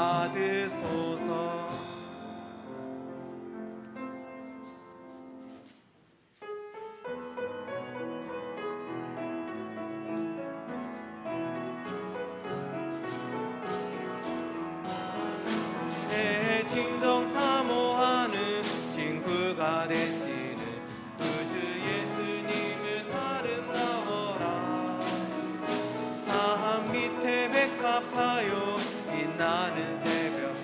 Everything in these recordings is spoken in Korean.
받으소서. 내 진정 사모하는 친구가 되시는 구주 예수님은 아름다워라. 삶 밑에 백합하여 빛나는 새벽별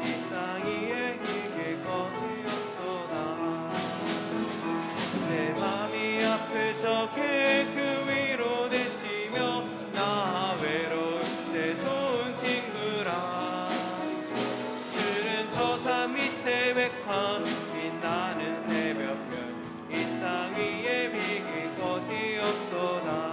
이 땅 위에 이게 거지였도다. 내 맘이 아플 적에 그 위로 되시며 나 외로울 때 좋은 친구라. 들은 저 산 밑에 백합 빛나는 새벽별 이 땅 위에 비길 것이 없도다.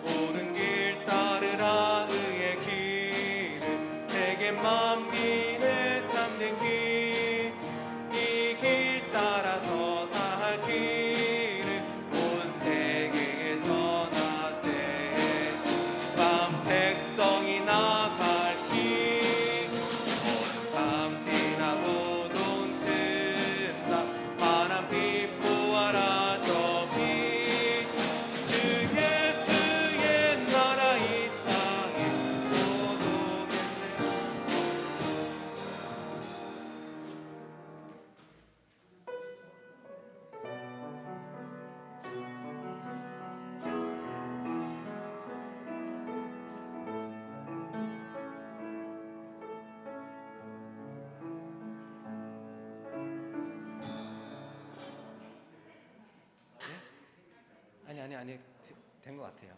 오는 길 따르라 의의 길은 세계 만민의 참된 길. 이 길 따라서 살 길을 온 세계에 전하세. 밤 백성이 나갈 길 어둠 지나고 돈 뜬다. 파란 빛 보아라 저 빛. 주 예수의 나라 이 땅에 도도겠네. 아니 된 것 같아요.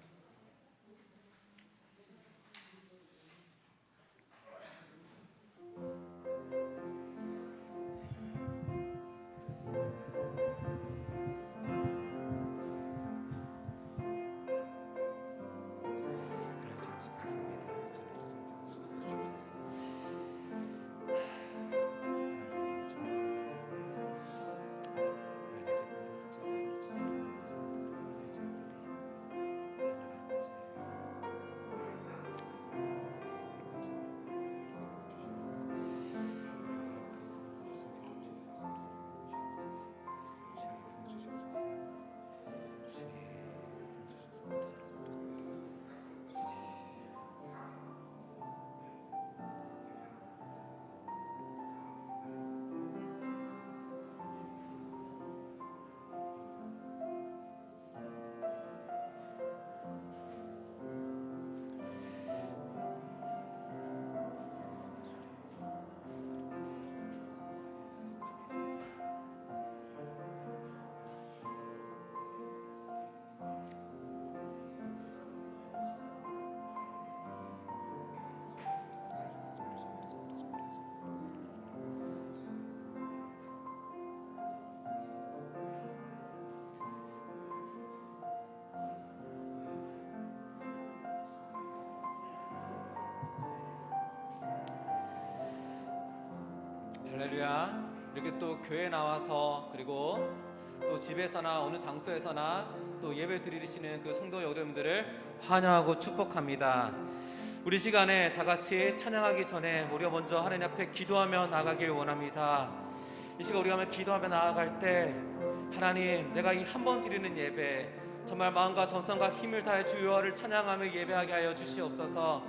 할렐루야. 이렇게 또 교회에 나와서 그리고 또 집에서나 어느 장소에서나 또 예배 드리시는 그 성도 여러분들을 환영하고 축복합니다. 우리 시간에 다 같이 찬양하기 전에 우리가 먼저 하나님 앞에 기도하며 나가길 원합니다. 이 시간 우리가 기도하며 나아갈 때 하나님, 내가 이 한 번 드리는 예배 정말 마음과 정성과 힘을 다해 주여를 찬양하며 예배하게 하여 주시옵소서.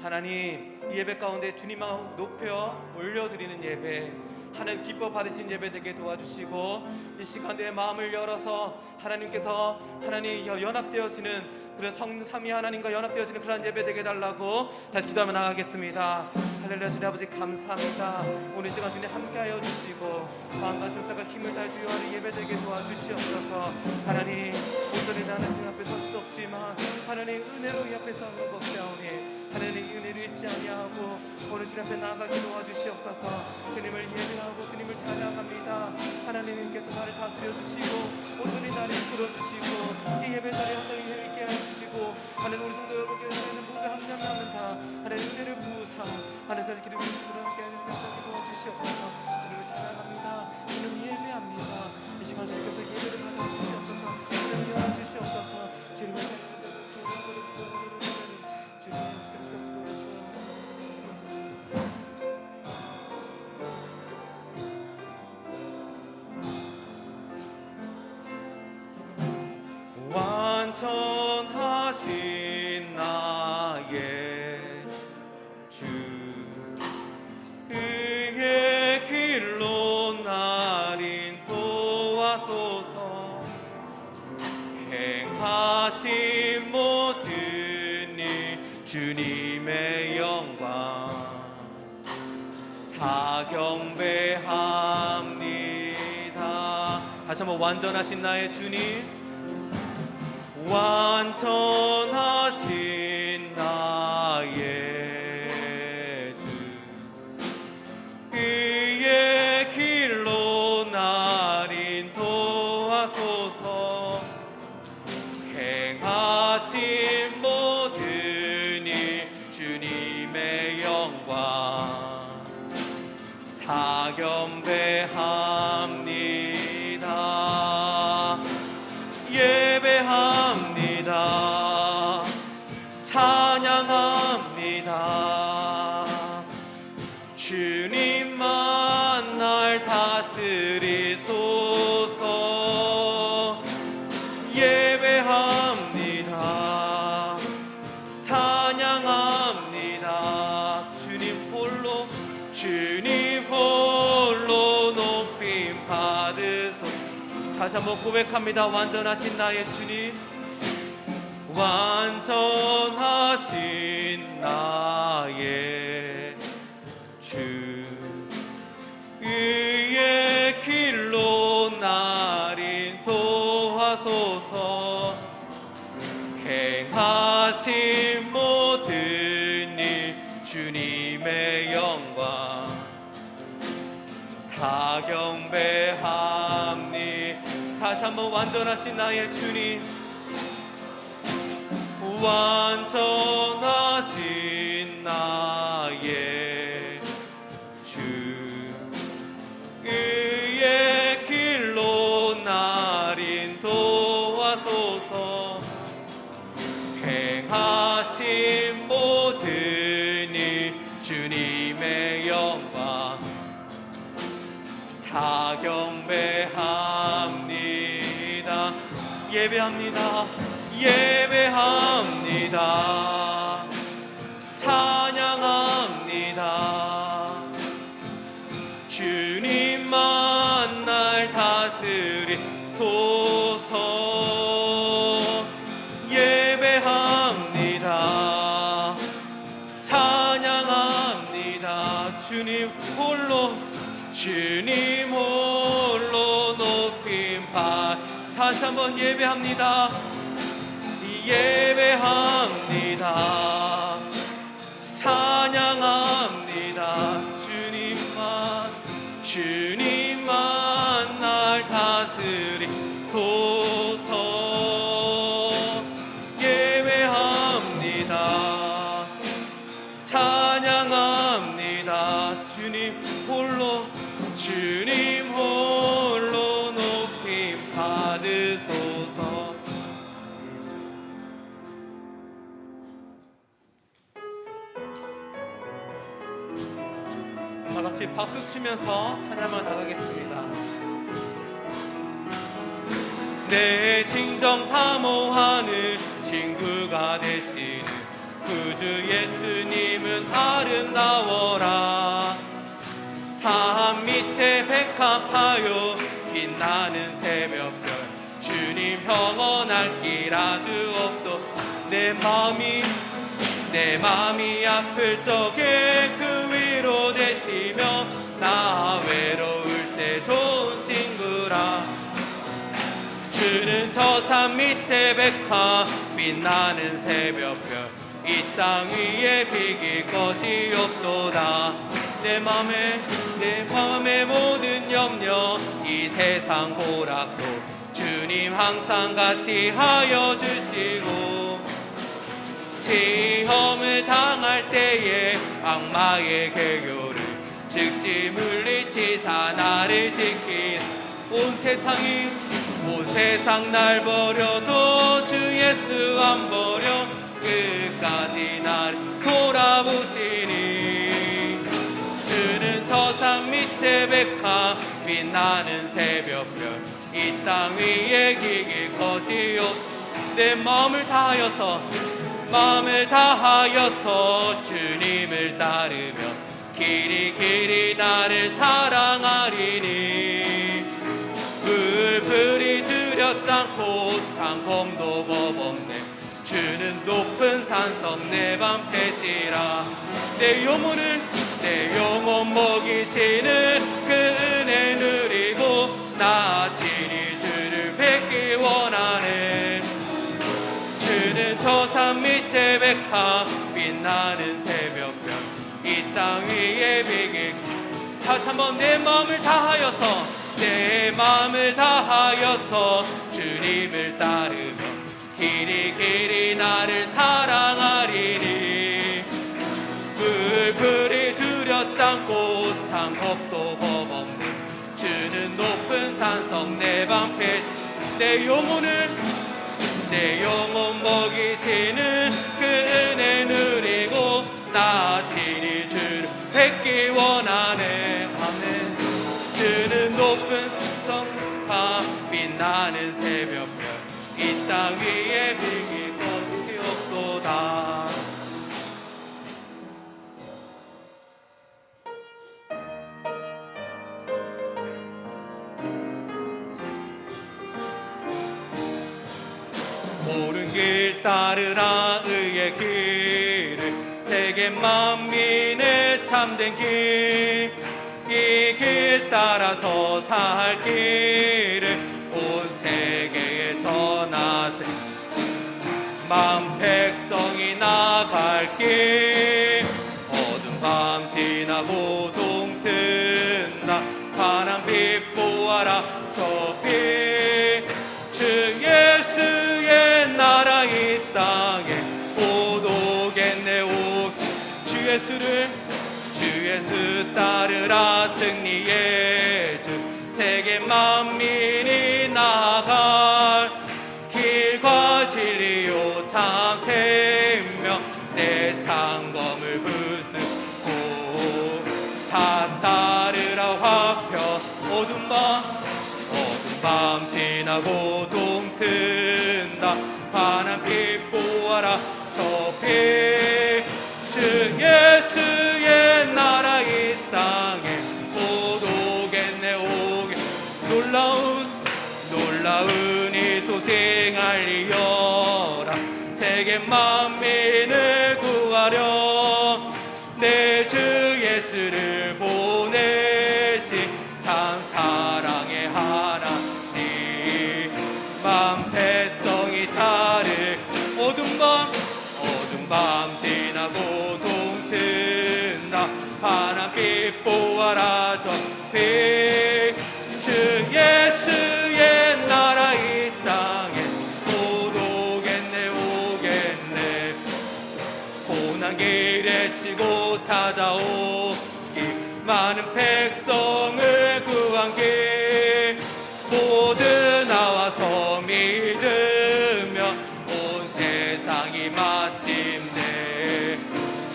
하나님, 이 예배 가운데 주님만 높여 올려드리는 예배, 하나님 기뻐 받으신 예배 되게 도와주시고, 이 시간 내 마음을 열어서 하나님께서 하나님 연합되어지는 그런 성삼위 하나님과 연합되어지는 그런 예배 되게 달라고 다시 기도하며 나가겠습니다. 할렐루야. 주님 아버지 감사합니다. 오늘 시간 주님 함께하여 주시고 마음과 정성과 힘을 다해 주여 예배 되게 도와주시옵소서. 하나님, 온전히 나는 주님 앞에 설 수 없지만 하나님 은혜로 이 앞에 서는 것이오니 하나님 은혜를 잊지 아니하고 오늘 주님 앞에 나아가게 도와주시옵소서. 주님을 예배하고 주님을 찬양합니다. 하나님께서 나를 다스려 주시고 온전히 나를 이끌어주시고 이 예배 자리에 항상 있게 해주시고 하나님 우리 성도 여러분께 모두 한 명 다 하나님 은혜를 부으사 하나님 기름을 함께 하여 주시옵소서. 주님을 찬양합니다. 주님 예배 완전하신 나의 주 그의 길로 날 인도하소서 행하신 모든 일 주님의 영광 다 경배합니다. 다시 한번 완전하신 나의 주님 완전하신 나의 주 그의 길로 날 인도하소서 행하신 모든 일 주님의 영광 다 경배합니다. 예배합니다. 찬양합니다. 주님만 날 다스리소서. 예배합니다. 찬양합니다. 주님 홀로 높임 받으소서. 다시 한번 고백합니다. 완전하신 나의 주님 완전하신 나의 주 그의 길로 날 인도하소서 행하신 모든 일 주님의 영광 다 경배합니다. 다시 한번 완전하신 나의 주님 완전하신 나의 주 그의 길로 날 인도하소서 행하신 모든 일 주님의 영광 다 경배합니다. 예배합니다. 예배합니다. 찬양합니다. 주님만 날 다스리소서. 예배합니다. 찬양합니다. 주님 홀로 높임 받. 다시 한번 예배합니다. 예배합니다. 찬양합니다. 주님만 날 다스리소서. 예배합니다. 찬양합니다. 주님 홀로 높임 받으소서. 다 같이 박수 치면서 찬양을 나가겠습니다. 내 진정 사모하는 친구가 되시는 구주 예수님은 아름다워라. 산 밑에 백합하여 빛나는 새벽별 주님 평온할 길 아주 없도 내 마음이 아플 적에 그 위로 되시며 나 외로울 때 좋은 친구라. 주는 저 산 밑에 백합 빛나는 새벽별 이 땅 위에 비길 것이 없도다. 내 맘의 모든 염려 이 세상 고락도 주님 항상 같이 하여 주시고 시험을 당할 때에 악마의 괴교를 즉시 물리치사 나를 지킨 온 세상 날 버려도 주 예수 안 버려 끝까지 날 돌아보시니. 주는 저 산 밑에 백합 빛나는 새벽별 이 땅 위에 기길 것이 없. 내 마음을 다하여서 주님을 따르며 길이 나를 사랑하리니 불이 두렵잖고 창검도 겁없네 주는 높은 산성 내 맘 패시라 내 영혼 먹이시는 그 은혜 누리고 나 친히 주를 뵙기 원하네 주는 저 산 밑에 백합 빛나는 새벽별 이 땅 위에 비길 다시 한번 내 마음을 다하여서 주님을 따르며 길이 나를 사랑하리니 불이 두렵잖고 창업도 겁없는 주는 높은 산성 내 방패 내 영혼 먹이시는 그 은혜 누리고 나 친히 주를 뵙기 원하네 아멘 주는 높은 성파 빛나는 새벽별 이 땅 위에 비길 것이 없도다 옳은 길 따르라 의의 길을 세계 만민의 참된 길 이 길 따라서 살 길을 온 세계에 전하세 만 백성이 나갈 길 어두운 밤 지나고 동튼다 파란 빛 보아라 저 빛 주 예수의 나라 이 땅에 곧 오겠네 주 예수 따르라 승리의 주 세계 만민이 나갈 길과 진리요 참 생명 내 창검을 부수고 다 따르라 화평 어두운 밤 지나고 동튼다 파란 빛 보아라 저 빛 주 예수의 나라 이 땅에 곧 오겠네 놀라운 이 소식 알리여라 세계 만민을 구하려 내 주 예수를 보내신 참 사랑의 하나님 만 백성이 다를 어두운 밤 지나고 동튼다 파란 빛 보아라 저 빛 주 예수의 나라 이 땅에 곧 오겠네 고난 길에 치고 찾아오기 많은 백성을 구한 길 모두 나와서 믿으며 온 세상이 마침내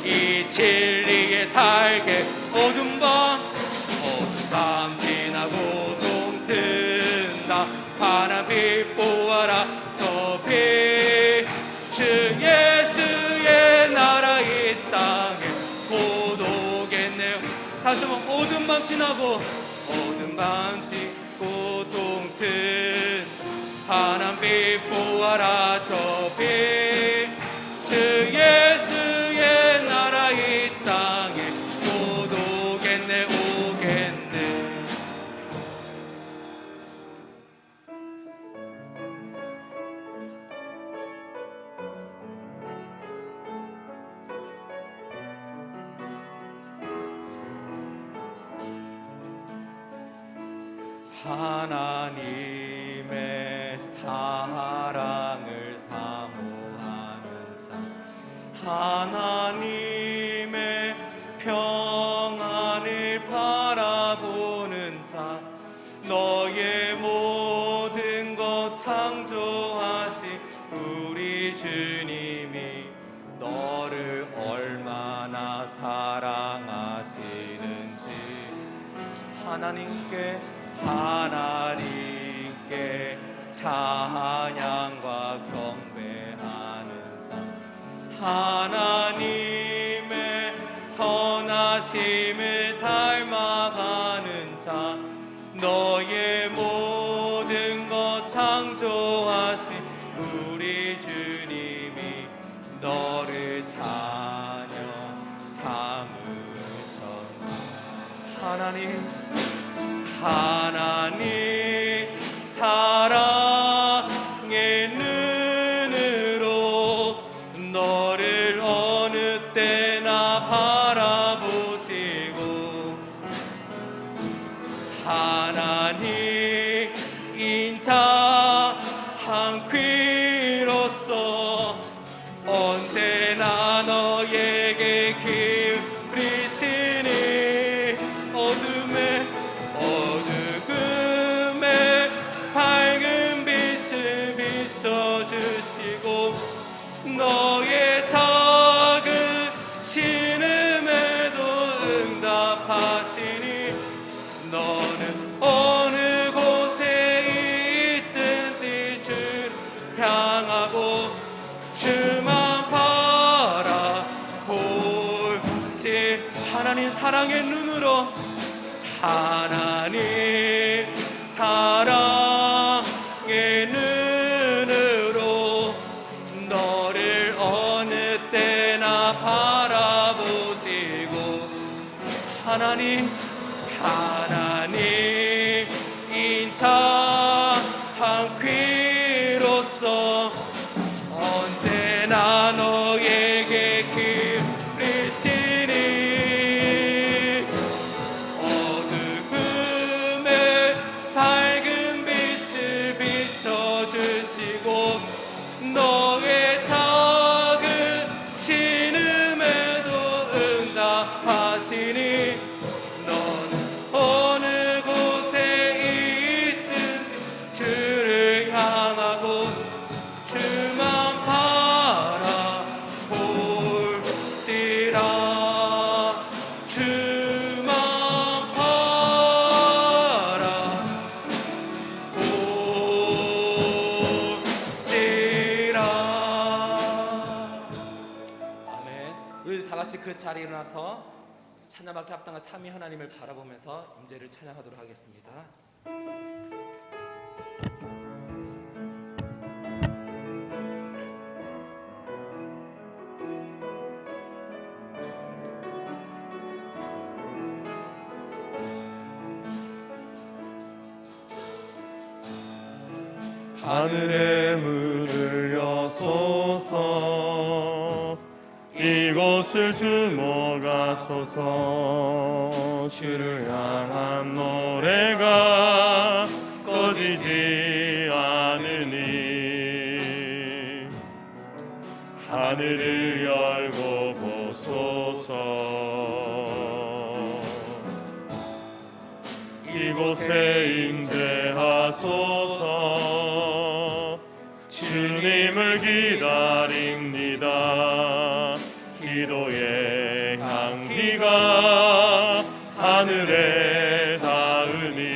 이 진리에 살게 어두운 밤 지나고 동튼다 파란 빛 보아라 저 빛 주 예수의 나라 이 땅에 곧 오겠네 다시 한번 어두운 밤 지나고 동튼 파란 빛 보아라 저 빛 주 예수의 나라 이 땅에 곧 오겠네 하나님의 사랑을 사모하는 자 하나님의 평안을 바라보는 자 너의 모든 것 창조하신 우리 주님이 너를 얼마나 사랑하시는지 하나님께 찬양과 경배 한 귀로서 언제나 너에게 기울이시니 어둠에 밝은 빛을 비춰주시고 너의 작은 신음에도 응답하시니 너는 어느 곳에 있든지 주를 향하고 주만 바라볼지 하나님 사랑의 눈으로 하나님 사랑의 눈으로 너를 어느 때나 바라보시고 하나님 인자한 귀로서 언제나 너에게 기울이시니 어둠에 밝은 빛을 비춰주시고 너의 작은 신음에도 응답하시니 너는 어느 곳에 있든지 주를 향하고 주만 바라볼지라 주만 바라볼지라. 아멘. 우리 다 같이 그 자리에 일어나서 찬양받기 합당한 삼위 하나님을 바라보면서 임재를 찬양하도록 하겠습니다. 하늘의 문을 여소서 이곳을 주목하소서 주를 향한 노래가 꺼지지 않으니 하늘을 열고 보소서 이곳에 임재하소서 주님을 기다립니다. 기도의 향기가 하늘에 닿으니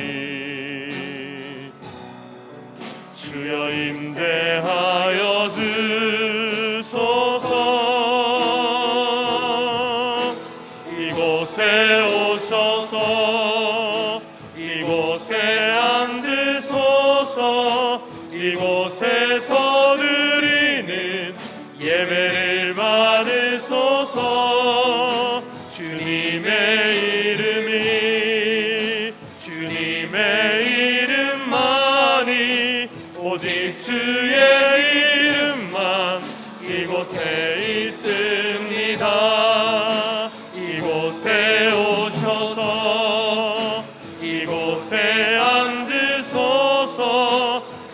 주여 임재하여 주소서 이곳에 오셔서 이곳에 앉으소서 이곳에서 드리는 예배를 받으소서 주님의 이름만이 오직 주의 이름만 이곳에 있습니다. 이곳에 오셔서 이곳에 앉으소서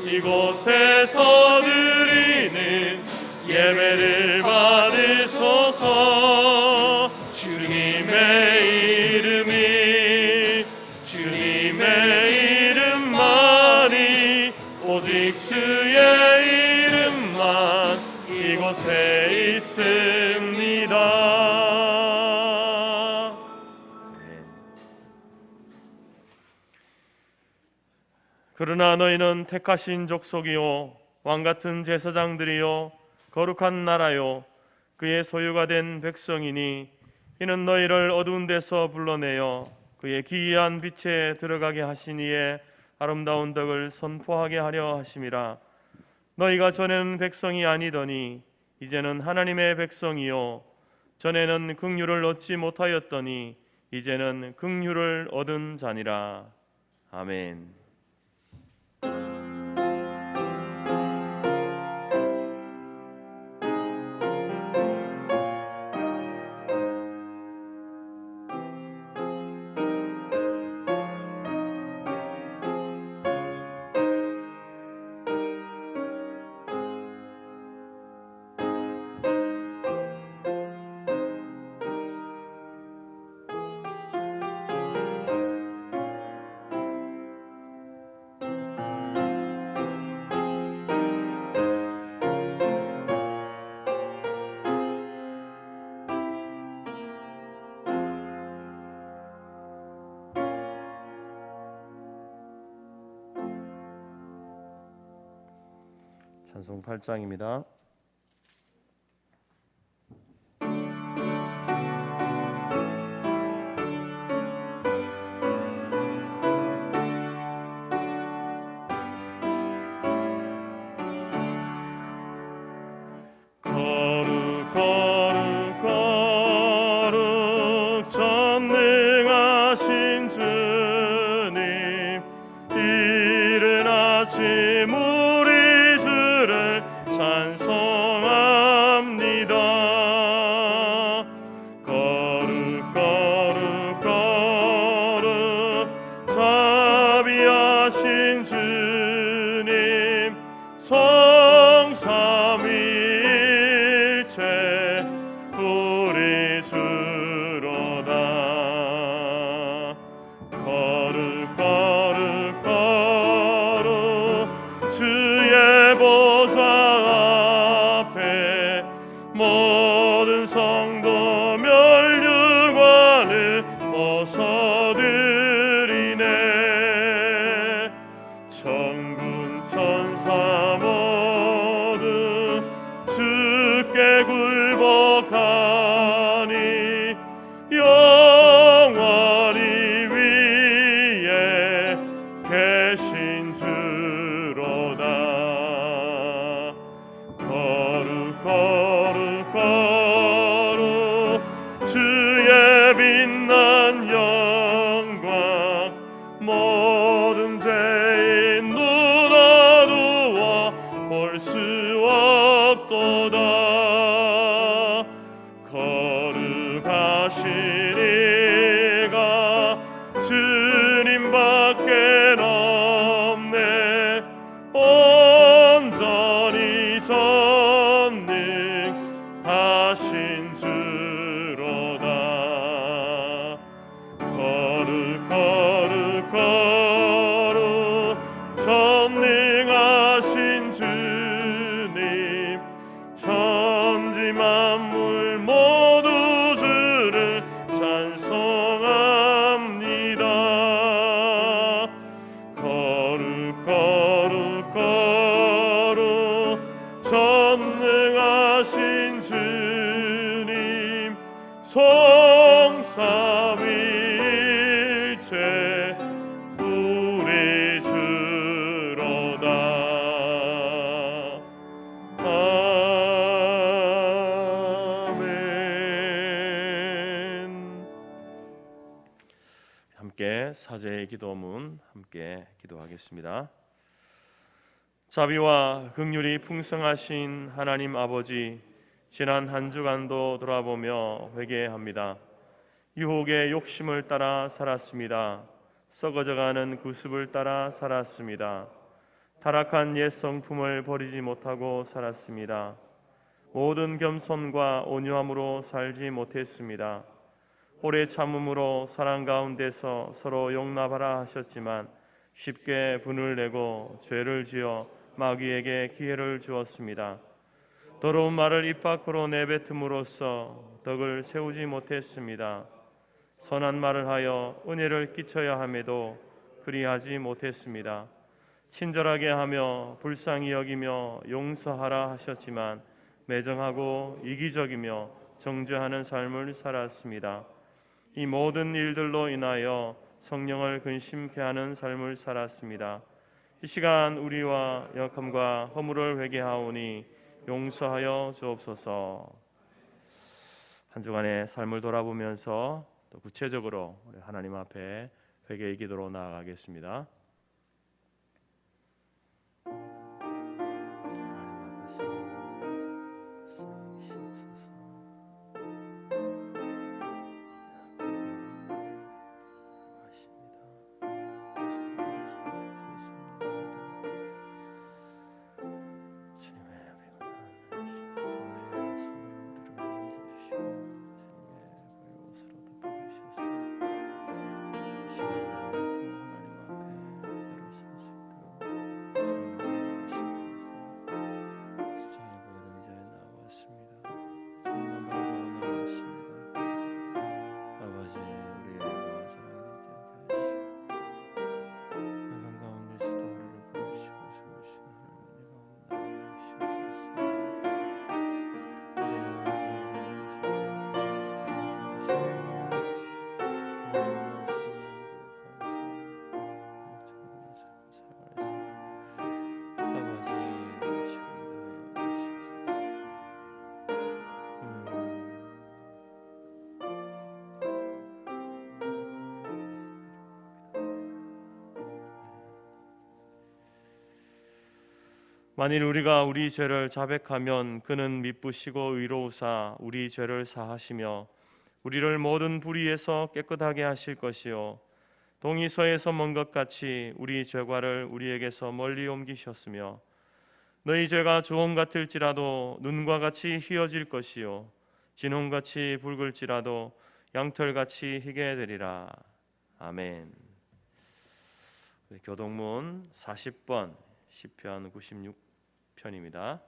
이곳에서 드리는 예배를 받으소서 주님의 이름만이 오직 주의 이름만 이곳에 있습니다. 그러나 너희는 택하신 족속이요 왕같은 제사장들이요 거룩한 나라요 그의 소유가 된 백성이니 이는 너희를 어두운 데서 불러내어 그의 기이한 빛에 들어가게 하신 이의 아름다운 덕을 선포하게 하려 하심이라. 너희가 전에는 백성이 아니더니 이제는 하나님의 백성이요 전에는 긍휼을 얻지 못하였더니 이제는 긍휼을 얻은 자니라. 아멘. 찬송 8장입니다. 모든 성도 면류관을 벗어드리네. 천군 천사 모두 주께 굴복하니 영원히 위에 계신 주로다. 거룩 거룩 주의 빛난 영광 모든 죄인 눈 어두워 볼 수 없도다. 거룩하신 이가 주님밖에 없네. 온전히 전능하신 주로다. 거룩 전능하신 주님, 천지 만물 모두 주를 찬송합니다. 거룩 전능하신 주님, 성삼일체 우리 주로다. 아멘. 함께 사제의 기도문 함께 기도하겠습니다. 자비와 긍휼이 풍성하신 하나님 아버지, 지난 한 주간도 돌아보며 회개합니다. 유혹의 욕심을 따라 살았습니다. 썩어져가는 구습을 따라 살았습니다. 타락한 옛 성품을 버리지 못하고 살았습니다. 모든 겸손과 온유함으로 살지 못했습니다. 오래 참음으로 사랑 가운데서 서로 용납하라 하셨지만 쉽게 분을 내고 죄를 지어 마귀에게 기회를 주었습니다. 더러운 말을 입 밖으로 내뱉음으로써 덕을 세우지 못했습니다. 선한 말을 하여 은혜를 끼쳐야 함에도 그리하지 못했습니다. 친절하게 하며 불쌍히 여기며 용서하라 하셨지만 매정하고 이기적이며 정죄하는 삶을 살았습니다. 이 모든 일들로 인하여 성령을 근심케 하는 삶을 살았습니다. 이 시간 우리와 약함과 허물을 회개하오니 용서하여 주옵소서. 한 주간의 삶을 돌아보면서 또 구체적으로 우리 하나님 앞에 회개의 기도로 나아가겠습니다. 만일 우리가 우리 죄를 자백하면 그는 미쁘시고 의로우사 우리 죄를 사하시며 우리를 모든 불의에서 깨끗하게 하실 것이요 동이 서에서 먼 것 같이 우리 죄과를 우리에게서 멀리 옮기셨으며 너희 죄가 주홍 같을지라도 눈과 같이 희어질 것이요 진홍같이 붉을지라도 양털같이 희게 되리라. 아멘. 교동문 40번 시편 96편입니다.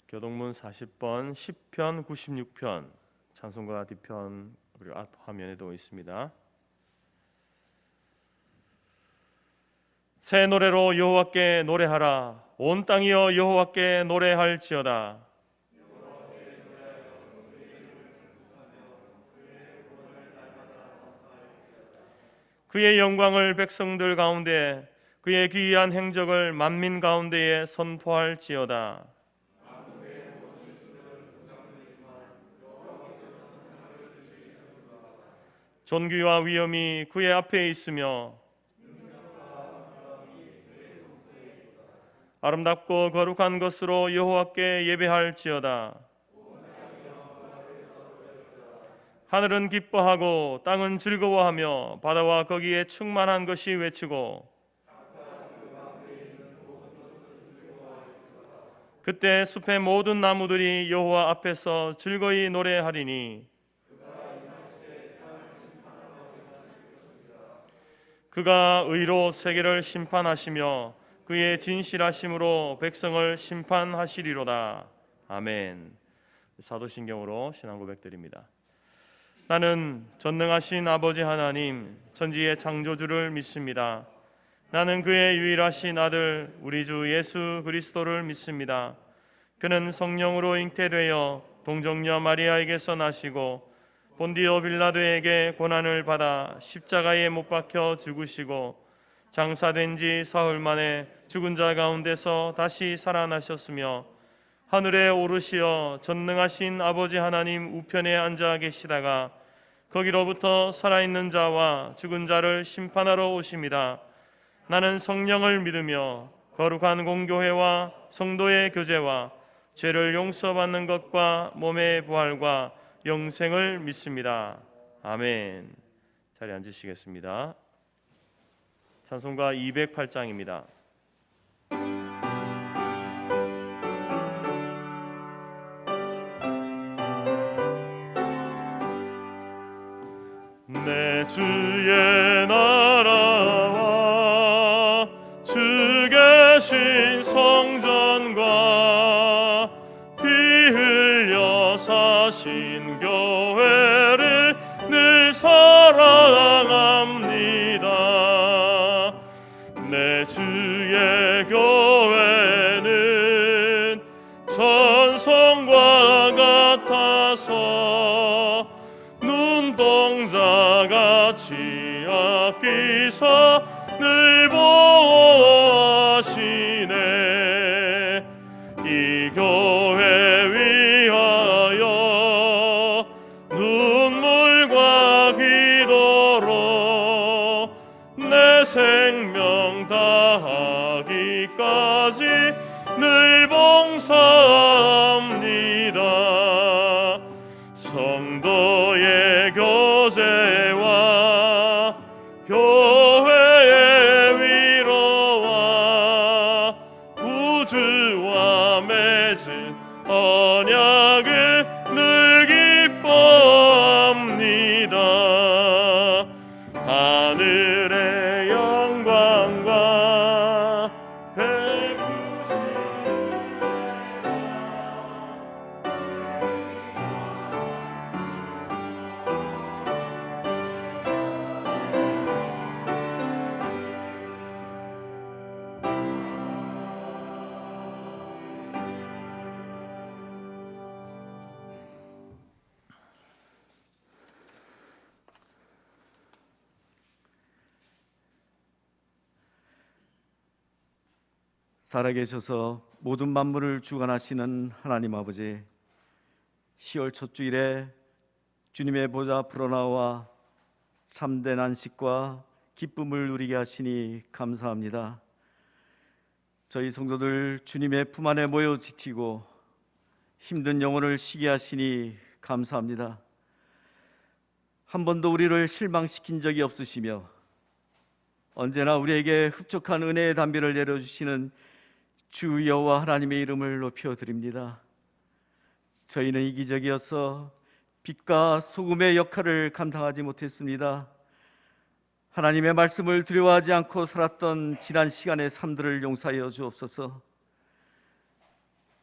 교동문 40번 시편 96편 찬송가 뒤편 그리고 앞 화면에도 있습니다. 새 노래로 여호와께 노래하라. 온 땅이여 여호와께 노래할지어다. 그의 영광을 백성들 가운데 그의 기이한 행적을 만민 가운데에 선포할지어다. 존귀와 위엄이 그의 앞에 있으며 아름답고 거룩한 것으로 여호와께 예배할지어다. 하늘은 기뻐하고 땅은 즐거워하며 바다와 거기에 충만한 것이 외치고 그때 숲의 모든 나무들이 여호와 앞에서 즐거이 노래하리니 그가 의로 세계를 심판하시며 그의 진실하심으로 백성을 심판하시리로다. 아멘. 사도신경으로 신앙 고백드립니다. 나는 전능하신 아버지 하나님 천지의 창조주를 믿습니다. 나는 그의 유일하신 아들 우리 주 예수 그리스도를 믿습니다. 그는 성령으로 잉태되어 동정녀 마리아에게서 나시고 본디오 빌라도에게 고난을 받아 십자가에 못 박혀 죽으시고 장사된 지 사흘 만에 죽은 자 가운데서 다시 살아나셨으며 하늘에 오르시어 전능하신 아버지 하나님 우편에 앉아 계시다가 거기로부터 살아있는 자와 죽은 자를 심판하러 오십니다. 나는 성령을 믿으며 거룩한 공교회와 성도의 교제와 죄를 용서받는 것과 몸의 부활과 영생을 믿습니다. 아멘. 자리에 앉으시겠습니다. 찬송가 208장입니다. 내 주의 나라와 주 계신 성전과 피 흘려 사신 교회를 늘 사랑합니다. 내 주의 교회는 천성과 같아서 눈동자같이 아끼사 늘 보호하시네. 이 교회 위하여 눈물과 기도로 내 생명 다하기까지 늘 봉사합니다. 성도의 교제와 교회의 위로와 구주와 맺은 언약을 늘 기뻐합니다. 하늘의 영광과 살아계셔서 모든 만물을 주관하시는 하나님 아버지, 10월 첫 주일에 주님의 보좌 앞으로 나와 참된 안식과 기쁨을 누리게 하시니 감사합니다. 저희 성도들 주님의 품 안에 모여 지치고 힘든 영혼을 쉬게 하시니 감사합니다. 한 번도 우리를 실망시킨 적이 없으시며 언제나 우리에게 흡족한 은혜의 담비를 내려주시는 주 여호와 하나님의 이름을 높여드립니다. 저희는 이기적이어서 빛과 소금의 역할을 감당하지 못했습니다. 하나님의 말씀을 두려워하지 않고 살았던 지난 시간의 삶들을 용서하여 주옵소서.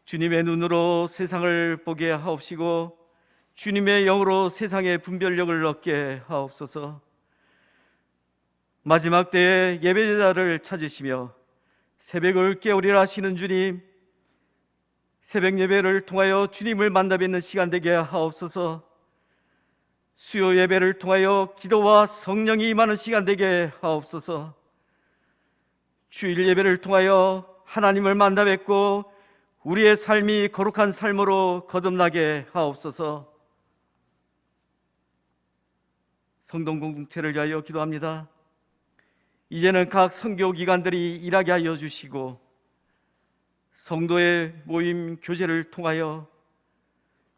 주님의 눈으로 세상을 보게 하옵시고 주님의 영으로 세상의 분별력을 얻게 하옵소서. 마지막 때에 예배자를 찾으시며 새벽을 깨우리라 하시는 주님, 새벽 예배를 통하여 주님을 만나 뵙는 시간 되게 하옵소서. 수요 예배를 통하여 기도와 성령이 임하는 시간 되게 하옵소서. 주일 예배를 통하여 하나님을 만나 뵙고 우리의 삶이 거룩한 삶으로 거듭나게 하옵소서. 성동 공동체를 위하여 기도합니다. 이제는 각 선교 기관들이 일하게 하여 주시고 성도의 모임 교제를 통하여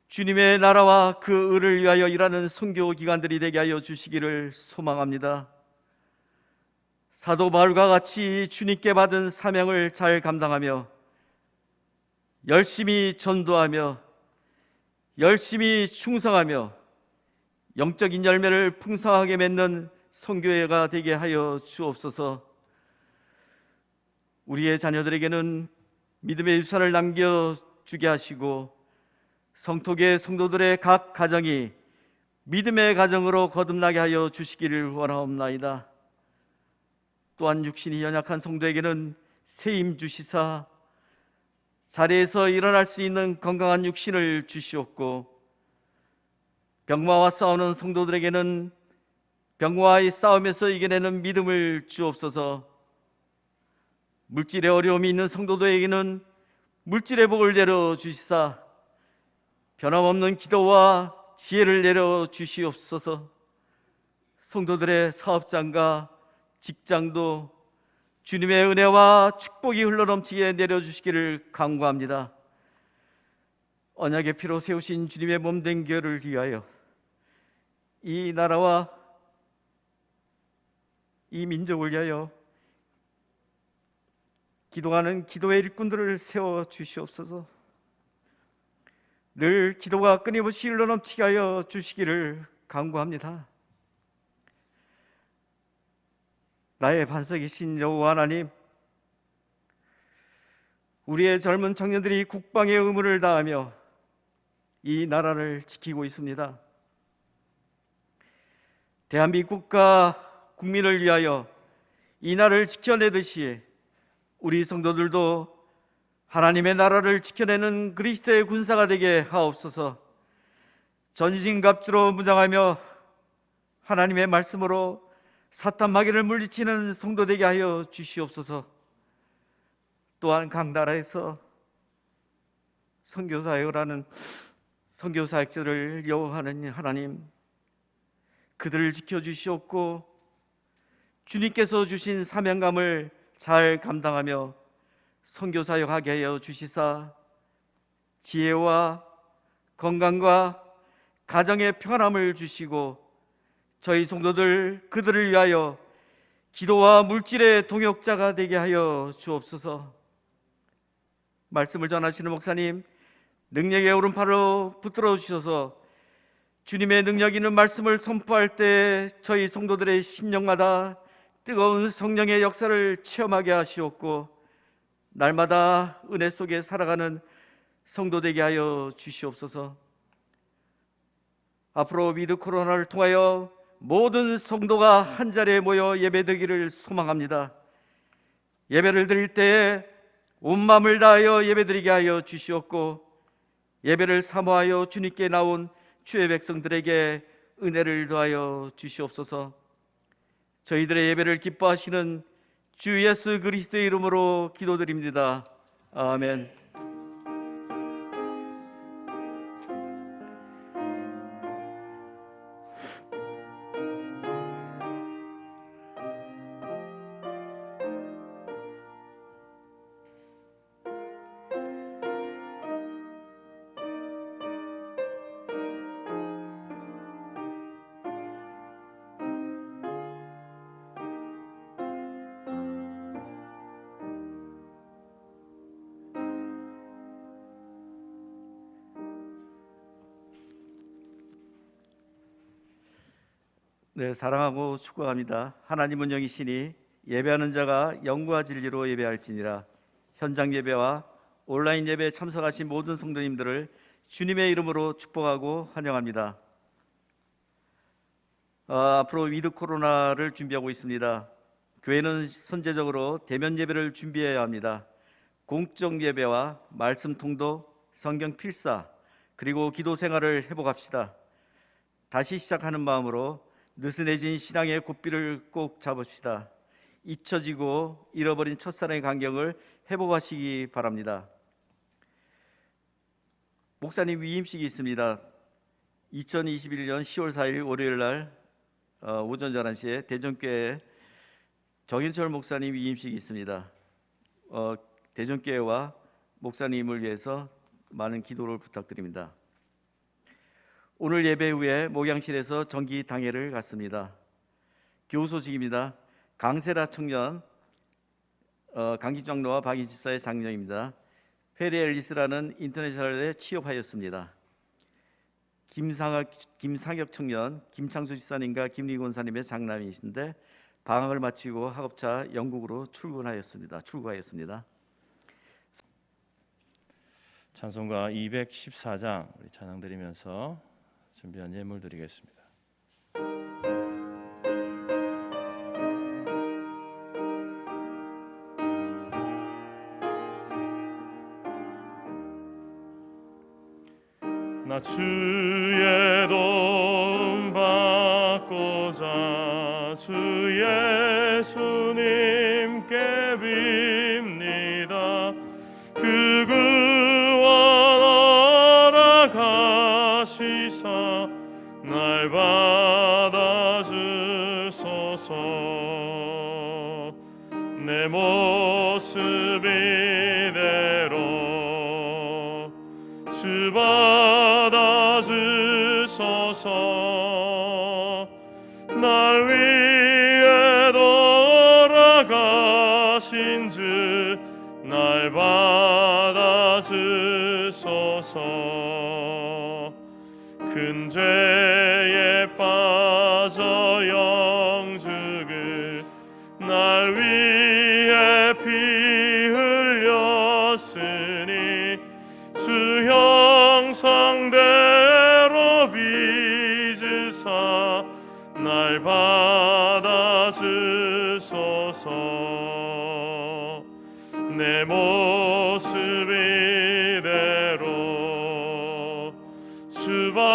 주님의 나라와 그 의를 위하여 일하는 선교 기관들이 되게 하여 주시기를 소망합니다. 사도 바울과 같이 주님께 받은 사명을 잘 감당하며 열심히 전도하며 열심히 충성하며 영적인 열매를 풍성하게 맺는 선교회가 되게 하여 주옵소서. 우리의 자녀들에게는 믿음의 유산을 남겨주게 하시고 성토계 성도들의 각 가정이 믿음의 가정으로 거듭나게 하여 주시기를 원하옵나이다. 또한 육신이 연약한 성도에게는 세임 주시사 자리에서 일어날 수 있는 건강한 육신을 주시옵고 병마와 싸우는 성도들에게는 병마와의 싸움에서 이겨내는 믿음을 주옵소서. 물질의 어려움이 있는 성도들에게는 물질의 복을 내려 주시사 변함없는 기도와 지혜를 내려 주시옵소서. 성도들의 사업장과 직장도 주님의 은혜와 축복이 흘러넘치게 내려주시기를 간구합니다. 언약의 피로 세우신 주님의 몸된 교회를 위하여 이 나라와 이 민족을 위하여 기도하는 기도의 일꾼들을 세워 주시옵소서. 늘 기도가 끊임없이 흘러넘치게 하여 주시기를 간구합니다. 나의 반석이신 여호와 하나님, 우리의 젊은 청년들이 국방의 의무를 다하며 이 나라를 지키고 있습니다. 대한민국과 국민을 위하여 이 나라를 지켜내듯이 우리 성도들도 하나님의 나라를 지켜내는 그리스도의 군사가 되게 하옵소서. 전신갑주로 무장하며 하나님의 말씀으로 사탄 마귀를 물리치는 성도 되게 하여 주시옵소서. 또한 각 나라에서 선교사역을 하는 선교사역자를 여호하는 하나님, 그들을 지켜주시옵고 주님께서 주신 사명감을 잘 감당하며 선교사역하게 하여 주시사 지혜와 건강과 가정의 평안함을 주시고 저희 성도들 그들을 위하여 기도와 물질의 동역자가 되게 하여 주옵소서. 말씀을 전하시는 목사님, 능력의 오른팔로 붙들어 주셔서 주님의 능력 있는 말씀을 선포할 때 저희 성도들의 심령마다 뜨거운 성령의 역사를 체험하게 하시옵고 날마다 은혜 속에 살아가는 성도 되게 하여 주시옵소서. 앞으로 위드 코로나를 통하여 모든 성도가 한자리에 모여 예배드리기를 소망합니다. 예배를 드릴 때에 온 마음을 다하여 예배드리게 하여 주시옵고 예배를 사모하여 주님께 나온 주의 백성들에게 은혜를 더하여 주시옵소서. 저희들의 예배를 기뻐하시는 주 예수 그리스도의 이름으로 기도드립니다. 아멘. 네, 사랑하고 축복합니다. 하나님은 영이시니 예배하는 자가 영과 진리로 예배할지니라. 현장 예배와 온라인 예배에 참석하신 모든 성도님들을 주님의 이름으로 축복하고 환영합니다. 앞으로 위드 코로나를 준비하고 있습니다. 교회는 선제적으로 대면 예배를 준비해야 합니다. 공적 예배와 말씀 통도, 성경 필사, 그리고 기도 생활을 회복합시다. 다시 시작하는 마음으로 느슨해진 신앙의 고삐를 꼭 잡읍시다. 잊혀지고 잃어버린 첫사랑의 간격을 회복하시기 바랍니다. 목사님 위임식이 있습니다. 2021년 10월 4일 월요일 날 오전 11시에 대전교회 정인철 목사님 위임식이 있습니다. 대전교회와 목사님을 위해서 많은 기도를 부탁드립니다. 오늘 예배 후에 목양실에서 정기 당회를 갖습니다. 교우 소식입니다. 강세라 청년, 강기장로와 박인 집사의 장녀입니다. 페리 앨리스라는 인터내셔널에 취업하였습니다. 김상혁 청년, 김창수 집사님과 김리곤 권사님의 장남이신데 방학을 마치고 학업차 영국으로 출구하였습니다. 찬송가 214장 우리 찬양 드리면서 준비한 예물 드리겠습니다. 나 주의 도움 받고자 주 예수님께 빕니다. 그 구원 허락하시사 날 받아주소서. 내 모습 이대로 주 받아주소서. 날 위해 돌아가신 주 날 받아주소서. 큰 죄에 빠져 영죽을 날 위해 피 흘렸으니 주 형상대로 빚으사 날 받아주소서. 내 모습 이대로 주 받아주소서.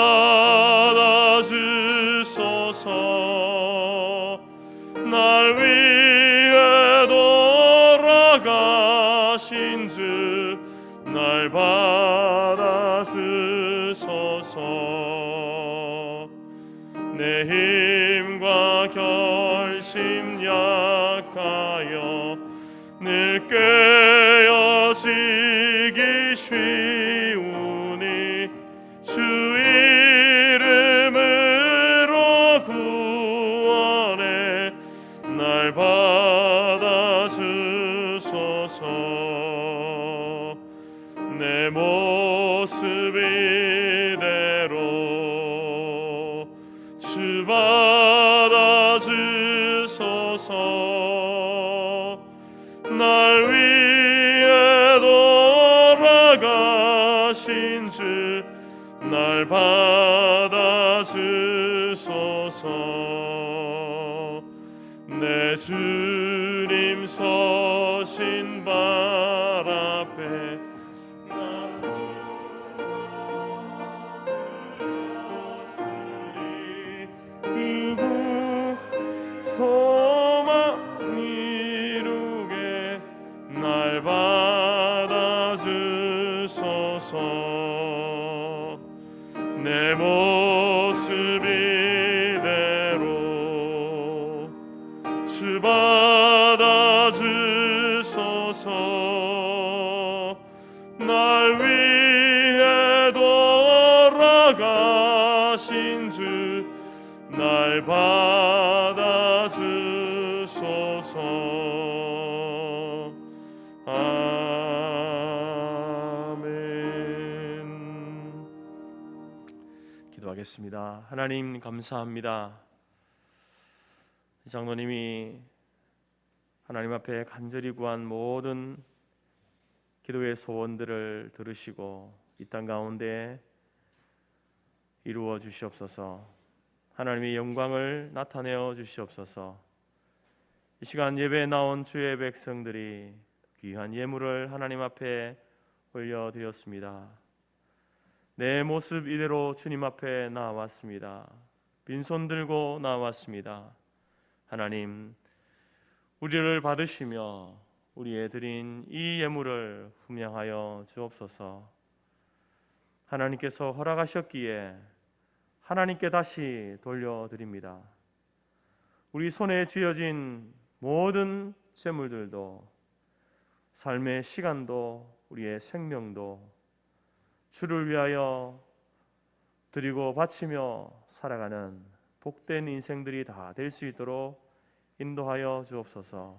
날 위해 돌아가신 주 날 받아주소서. 내 힘과 결심 약하여 늘 깨어지기 쉬우니 주 이름으로 구원해 날 받아주소서. 내 모습 이대로 주 받아주소서. 날 위해 돌아가신 주 날 받아주소서. 내 주님 서신 발 앞에 날 두고 소망 이루게 날 받아주소서. 내 모습 이대로 주 받아주소서. 날 위해 돌아가신 주 날 받아주소서. 아멘. 기도하겠습니다. 하나님 감사합니다. 장로님이 하나님 앞에 간절히 구한 모든 기도의 소원들을 들으시고 이 땅 가운데 이루어 주시옵소서. 하나님의 영광을 나타내어 주시옵소서. 이 시간 예배에 나온 주의 백성들이 귀한 예물을 하나님 앞에 올려드렸습니다. 내 모습 이대로 주님 앞에 나왔습니다. 빈손 들고 나왔습니다. 하나님, 우리를 받으시며 우리의 드린 이 예물을 흠양하여 주옵소서. 하나님께서 허락하셨기에 하나님께 다시 돌려드립니다. 우리 손에 쥐어진 모든 재물들도, 삶의 시간도, 우리의 생명도 주를 위하여 드리고 바치며 살아가는 복된 인생들이 다 될 수 있도록 인도하여 주옵소서.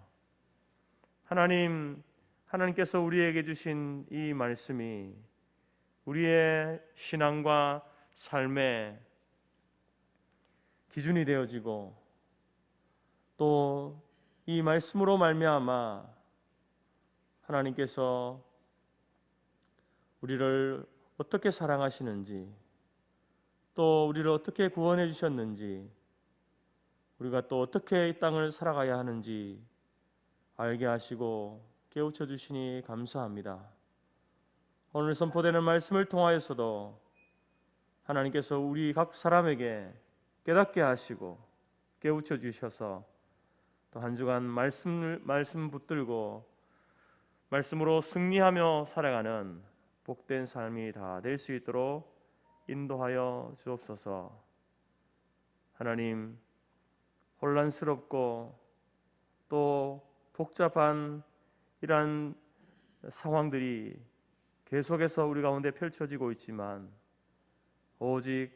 하나님께서 우리에게 주신 이 말씀이 우리의 신앙과 삶의 기준이 되어지고, 또 이 말씀으로 말미암아 하나님께서 우리를 어떻게 사랑하시는지, 또 우리를 어떻게 구원해 주셨는지, 우리가 또 어떻게 이 땅을 살아가야 하는지 알게 하시고 깨우쳐 주시니 감사합니다. 오늘 선포되는 말씀을 통하여서도 하나님께서 우리 각 사람에게 깨닫게 하시고 깨우쳐 주셔서 또 한 주간 말씀 붙들고 말씀으로 승리하며 살아가는 복된 삶이 다 될 수 있도록 인도하여 주옵소서. 하나님, 혼란스럽고 또 복잡한 이러한 상황들이 계속해서 우리 가운데 펼쳐지고 있지만, 오직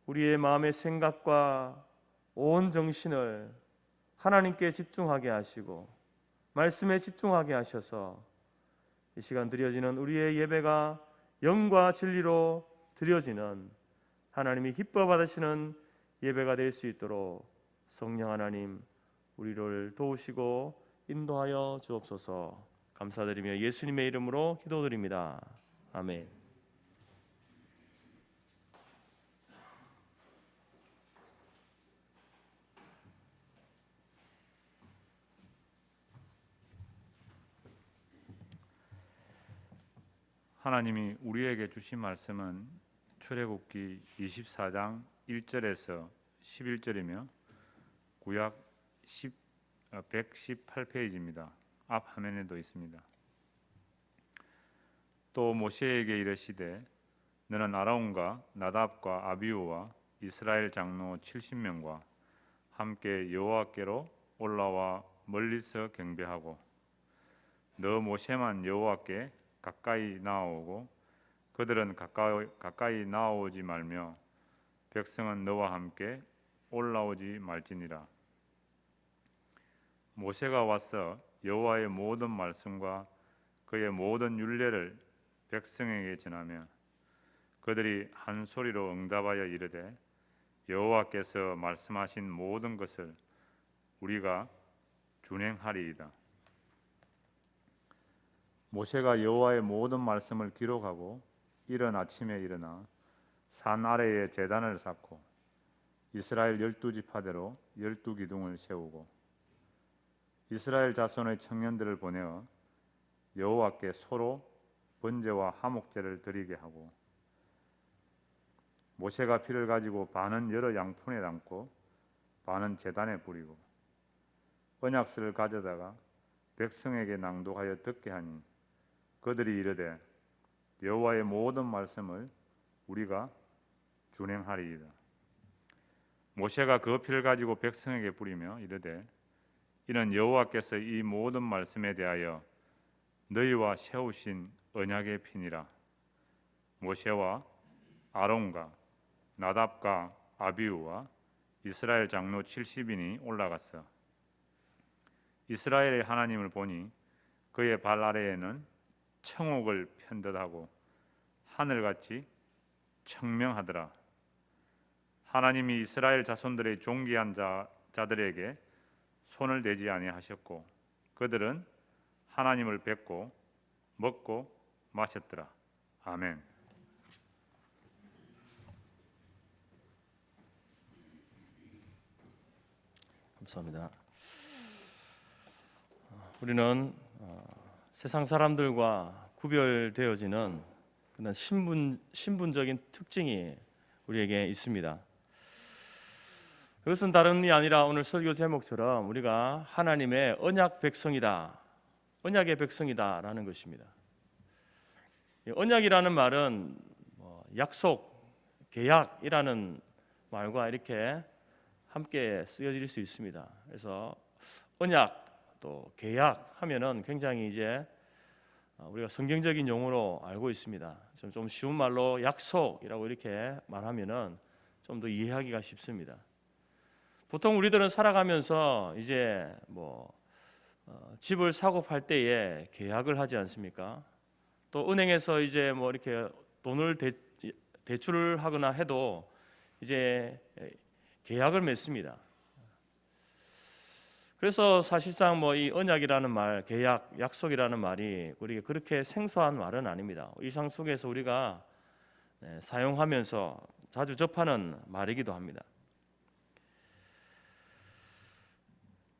우리의 마음의 생각과 온 정신을 하나님께 집중하게 하시고 말씀에 집중하게 하셔서 이 시간 드려지는 우리의 예배가 영과 진리로 드려지는 하나님이 기뻐 받으시는 예배가 될 수 있도록 성령 하나님 우리를 도우시고 인도하여 주옵소서. 감사드리며 예수님의 이름으로 기도드립니다. 아멘. 하나님이 우리에게 주신 말씀은 출애굽기 24장 1절에서 11절이며 구약 118페이지입니다. 앞 화면에도 있습니다. 또 모세에게 이르시되 너는 아론과 나답과 아비후와 이스라엘 장로 70명과 함께 여호와께로 올라와 멀리서 경배하고 너 모세만 여호와께 가까이 나아오고 그들은 가까이 나아오지 말며 백성은 너와 함께 올라오지 말지니라. 모세가 와서 여호와의 모든 말씀과 그의 모든 율례를 백성에게 전하며 그들이 한 소리로 응답하여 이르되 여호와께서 말씀하신 모든 것을 우리가 준행하리이다. 모세가 여호와의 모든 말씀을 기록하고 이른 아침에 일어나 산 아래에 제단을 쌓고 이스라엘 12지파대로 12기둥을 세우고 이스라엘 자손의 청년들을 보내어 여호와께 소로 번제와 화목제를 드리게 하고 모세가 피를 가지고 반은 여러 양푼에 담고 반은 제단에 뿌리고 언약서를 가져다가 백성에게 낭독하여 듣게 하니 그들이 이르되 여호와의 모든 말씀을 우리가 준행하리이다. 모세가 그 피를 가지고 백성에게 뿌리며 이르되 이는 여호와께서 이 모든 말씀에 대하여 너희와 세우신 언약의 피니라. 모세와 아론과 나답과 아비후와 이스라엘 장로 70인이 올라갔어. 이스라엘의 하나님을 보니 그의 발 아래에는 청옥을 편듯하고 하늘같이 청명하더라. 하나님이 이스라엘 자손들의 존귀한 자들에게 손을 대지 아니하셨고 그들은 하나님을 뵙고 먹고 마셨더라. 아멘. 감사합니다. 우리는 세상 사람들과 구별되어지는 그런 신분적인 특징이 우리에게 있습니다. 이것은 다름이 아니라 오늘 설교 제목처럼 우리가 하나님의 언약 백성이다, 언약의 백성이다라는 것입니다. 언약이라는 말은 약속, 계약이라는 말과 이렇게 함께 쓰여질 수 있습니다. 그래서 언약 또 계약 하면은 굉장히 이제 우리가 성경적인 용어로 알고 있습니다. 좀 쉬운 말로 약속이라고 이렇게 말하면은 좀 더 이해하기가 쉽습니다. 보통 우리들은 살아가면서 이제 집을 사고 팔 때에 계약을 하지 않습니까? 또 은행에서 이제 이렇게 돈을 대출을 하거나 해도 이제 계약을 맺습니다. 그래서 사실상 이 언약이라는 말, 계약, 약속이라는 말이 우리가 그렇게 생소한 말은 아닙니다. 일상 속에서 우리가 사용하면서 자주 접하는 말이기도 합니다.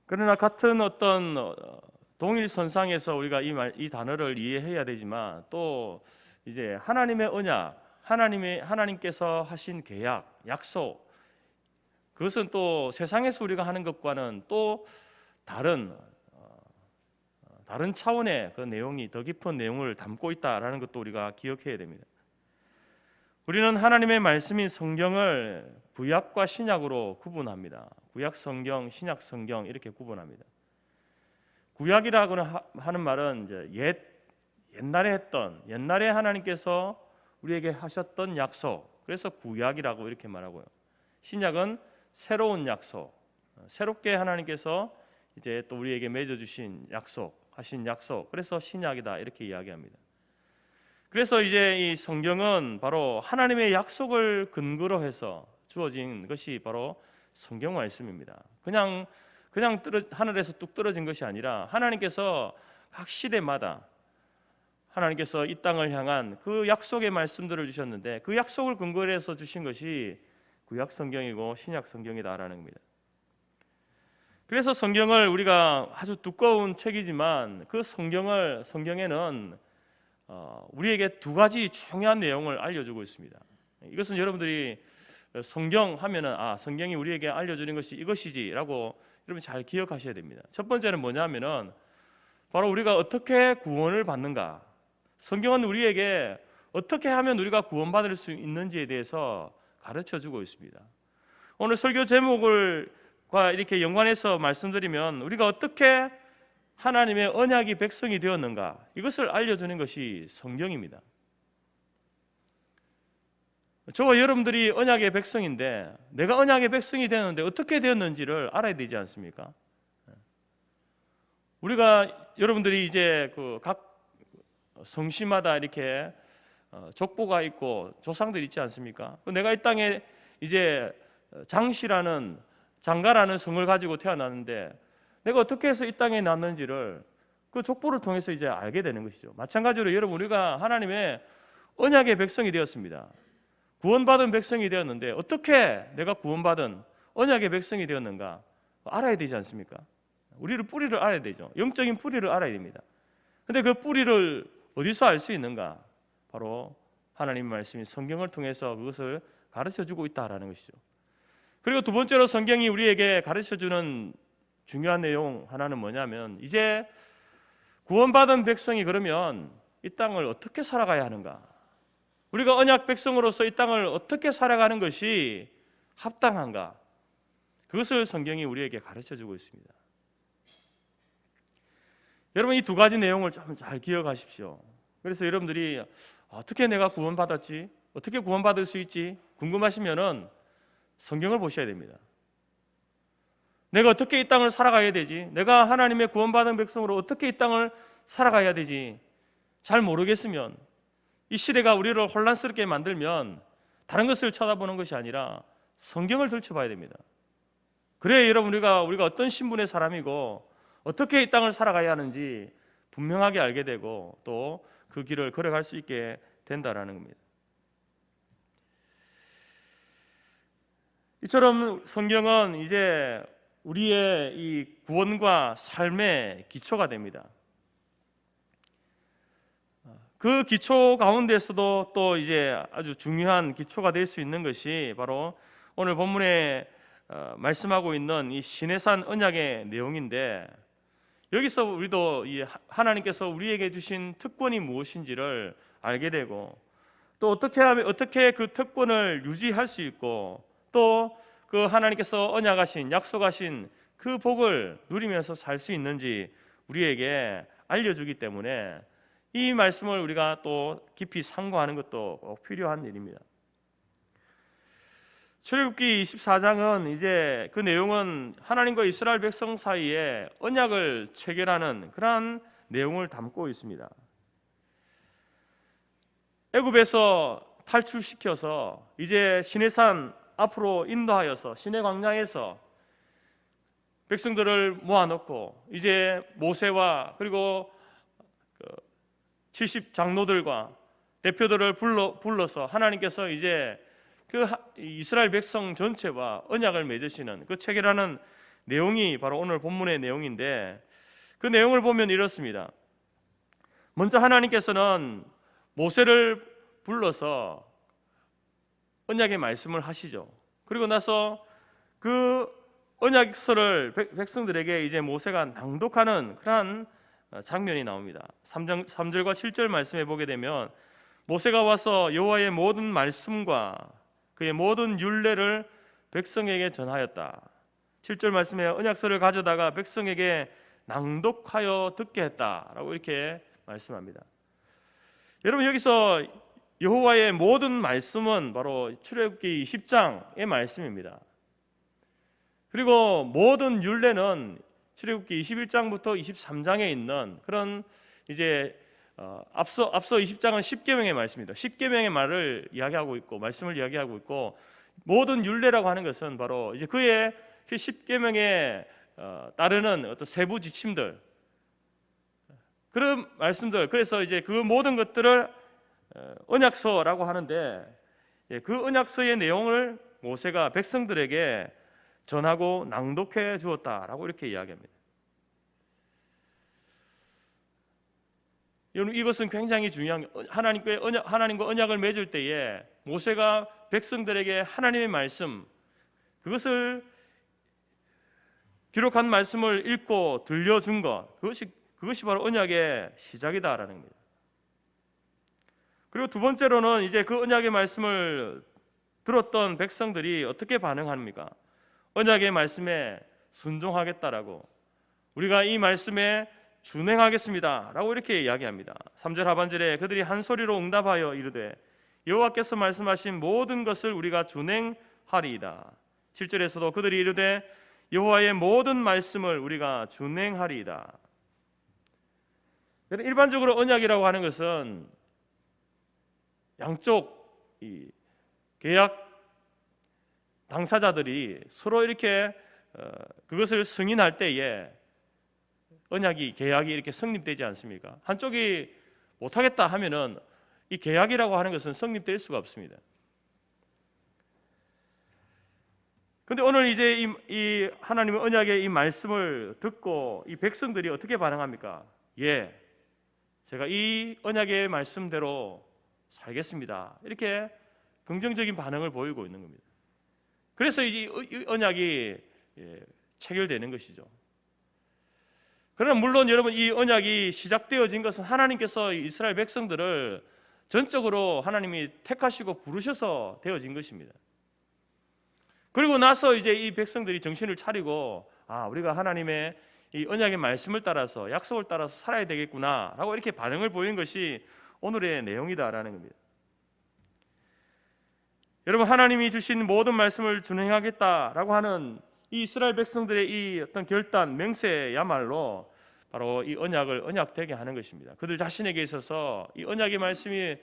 그러나 같은 어떤 동일 선상에서 우리가 이 단어를 이해해야 되지만 또 이제 하나님의 언약, 하나님께서 하신 계약, 약속, 그것은 또 세상에서 우리가 하는 것과는 또 다른 차원의 그 내용이, 더 깊은 내용을 담고 있다라는 것도 우리가 기억해야 됩니다. 우리는 하나님의 말씀인 성경을 구약과 신약으로 구분합니다. 구약 성경, 신약 성경 이렇게 구분합니다. 구약이라고 하는 말은 이제 옛날에 하나님께서 우리에게 하셨던 약속, 그래서 구약이라고 이렇게 말하고요. 신약은 새로운 약속, 새롭게 하나님께서 이제 또 우리에게 맺어주신 하신 약속, 그래서 신약이다 이렇게 이야기합니다. 그래서 이제 이 성경은 바로 하나님의 약속을 근거로 해서 주어진 것이 바로 성경 말씀입니다. 그냥 하늘에서 뚝 떨어진 것이 아니라 하나님께서 각 시대마다 하나님께서 이 땅을 향한 그 약속의 말씀들을 주셨는데 그 약속을 근거로 해서 주신 것이 구약 성경이고 신약 성경이다라는 겁니다. 그래서 성경을 우리가 아주 두꺼운 책이지만 그 성경에는 우리에게 두 가지 중요한 내용을 알려주고 있습니다. 이것은 여러분들이 성경 하면은 성경이 우리에게 알려주는 것이 이것이지라고 여러분 잘 기억하셔야 됩니다. 첫 번째는 뭐냐면은 바로 우리가 어떻게 구원을 받는가. 성경은 우리에게 어떻게 하면 우리가 구원받을 수 있는지에 대해서 가르쳐주고 있습니다. 오늘 설교 제목과 이렇게 연관해서 말씀드리면 우리가 어떻게 하나님의 언약이 백성이 되었는가, 이것을 알려주는 것이 성경입니다. 저와 여러분들이 언약의 백성인데 내가 언약의 백성이 되었는데 어떻게 되었는지를 알아야 되지 않습니까? 우리가 여러분들이 이제 각 성씨마다 이렇게 족보가 있고 조상들이 있지 않습니까? 내가 이 땅에 이제 장가라는 성을 가지고 태어났는데 내가 어떻게 해서 이 땅에 났는지를 그 족보를 통해서 이제 알게 되는 것이죠. 마찬가지로 여러분, 우리가 하나님의 언약의 백성이 되었습니다. 구원받은 백성이 되었는데 어떻게 내가 구원받은 언약의 백성이 되었는가 알아야 되지 않습니까? 우리를 뿌리를 알아야 되죠. 영적인 뿌리를 알아야 됩니다. 근데 그 뿌리를 어디서 알 수 있는가? 바로 하나님 말씀인 성경을 통해서 그것을 가르쳐주고 있다라는 것이죠. 그리고 두 번째로 성경이 우리에게 가르쳐주는 중요한 내용 하나는 뭐냐면, 이제 구원받은 백성이 그러면 이 땅을 어떻게 살아가야 하는가, 우리가 언약 백성으로서 이 땅을 어떻게 살아가는 것이 합당한가, 그것을 성경이 우리에게 가르쳐주고 있습니다. 여러분, 이 두 가지 내용을 좀 잘 기억하십시오. 그래서 여러분들이 어떻게 내가 구원받았지, 어떻게 구원받을 수 있지 궁금하시면은 성경을 보셔야 됩니다. 내가 어떻게 이 땅을 살아가야 되지, 내가 하나님의 구원받은 백성으로 어떻게 이 땅을 살아가야 되지 잘 모르겠으면, 이 시대가 우리를 혼란스럽게 만들면 다른 것을 쳐다보는 것이 아니라 성경을 들춰봐야 됩니다. 그래야 여러분 우리가 어떤 신분의 사람이고 어떻게 이 땅을 살아가야 하는지 분명하게 알게 되고 또 그 길을 걸어갈 수 있게 된다라는 겁니다. 이처럼 성경은 이제 우리의 이 구원과 삶의 기초가 됩니다. 그 기초 가운데서도 또 이제 아주 중요한 기초가 될 수 있는 것이 바로 오늘 본문에 말씀하고 있는 이 시내산 언약의 내용인데, 여기서 우리도 이 하나님께서 우리에게 주신 특권이 무엇인지를 알게 되고 또 어떻게 하면 어떻게 그 특권을 유지할 수 있고 또 그 하나님께서 언약하신 약속하신 그 복을 누리면서 살 수 있는지 우리에게 알려주기 때문에 이 말씀을 우리가 또 깊이 상고하는 것도 꼭 필요한 일입니다. 출애굽기 24장은 이제 그 내용은 하나님과 이스라엘 백성 사이에 언약을 체결하는 그러한 내용을 담고 있습니다. 애굽에서 탈출시켜서 이제 시내산 앞으로 인도하여서 시내 광야에서 백성들을 모아놓고 이제 모세와 그리고 70 장로들과 대표들을 불러서 하나님께서 이제 그 이스라엘 백성 전체와 언약을 맺으시는 그 체결하는 내용이 바로 오늘 본문의 내용인데, 그 내용을 보면 이렇습니다. 먼저 하나님께서는 모세를 불러서 언약의 말씀을 하시죠. 그리고 나서 그 언약서를 백성들에게 이제 모세가 낭독하는 그러한 장면이 나옵니다. 3절과 7절 말씀에 보게 되면 모세가 와서 여호와의 모든 말씀과 그의 모든 율례를 백성에게 전하였다. 7절 말씀에 언약서를 가져다가 백성에게 낭독하여 듣게 했다라고 이렇게 말씀합니다. 여러분, 여기서 여호와의 모든 말씀은 바로 출애굽기 20장의 말씀입니다. 그리고 모든 율례는 출애굽기 21장부터 23장에 있는 그런 이제 앞서 20장은 10계명의 말씀입니다. 10계명의 말을 이야기하고 있고 말씀을 이야기하고 있고, 모든 율례라고 하는 것은 바로 이제 그의 그 10계명에 따르는 어떤 세부 지침들, 그런 말씀들, 그래서 이제 그 모든 것들을 언약서라고 하는데, 그 언약서의 내용을 모세가 백성들에게 전하고 낭독해 주었다라고 이렇게 이야기합니다. 여러분, 이것은 굉장히 중요한, 하나님과 언약을 맺을 때에 모세가 백성들에게 하나님의 말씀, 그것을 기록한 말씀을 읽고 들려준 것, 그것이 바로 언약의 시작이다라는 겁니다. 그리고 두 번째로는 이제 그 언약의 말씀을 들었던 백성들이 어떻게 반응합니까? 언약의 말씀에 순종하겠다라고, 우리가 이 말씀에 준행하겠습니다 라고 이렇게 이야기합니다. 3절 하반절에 그들이 한 소리로 응답하여 이르되 여호와께서 말씀하신 모든 것을 우리가 준행하리이다. 7절에서도 그들이 이르되 여호와의 모든 말씀을 우리가 준행하리이다. 일반적으로 언약이라고 하는 것은 양쪽 이 계약 당사자들이 서로 이렇게 그것을 승인할 때에 언약이, 계약이 이렇게 성립되지 않습니까? 한쪽이 못하겠다 하면은 이 계약이라고 하는 것은 성립될 수가 없습니다. 그런데 오늘 이제 이 하나님의 언약의 이 말씀을 듣고 이 백성들이 어떻게 반응합니까? 예, 제가 이 언약의 말씀대로 살겠습니다. 이렇게 긍정적인 반응을 보이고 있는 겁니다. 그래서 이 언약이 체결되는 것이죠. 그러나 물론 여러분, 이 언약이 시작되어진 것은 하나님께서 이스라엘 백성들을 전적으로 하나님이 택하시고 부르셔서 되어진 것입니다. 그리고 나서 이제 이 백성들이 정신을 차리고, 우리가 하나님의 이 언약의 말씀을 따라서, 약속을 따라서 살아야 되겠구나라고 이렇게 반응을 보인 것이 오늘의 내용이다라는 겁니다. 여러분, 하나님이 주신 모든 말씀을 준행하겠다라고 하는 이 이스라엘 백성들의 이 어떤 결단, 맹세야말로 바로 이 언약을 언약되게 하는 것입니다. 그들 자신에게 있어서 이 언약의 말씀이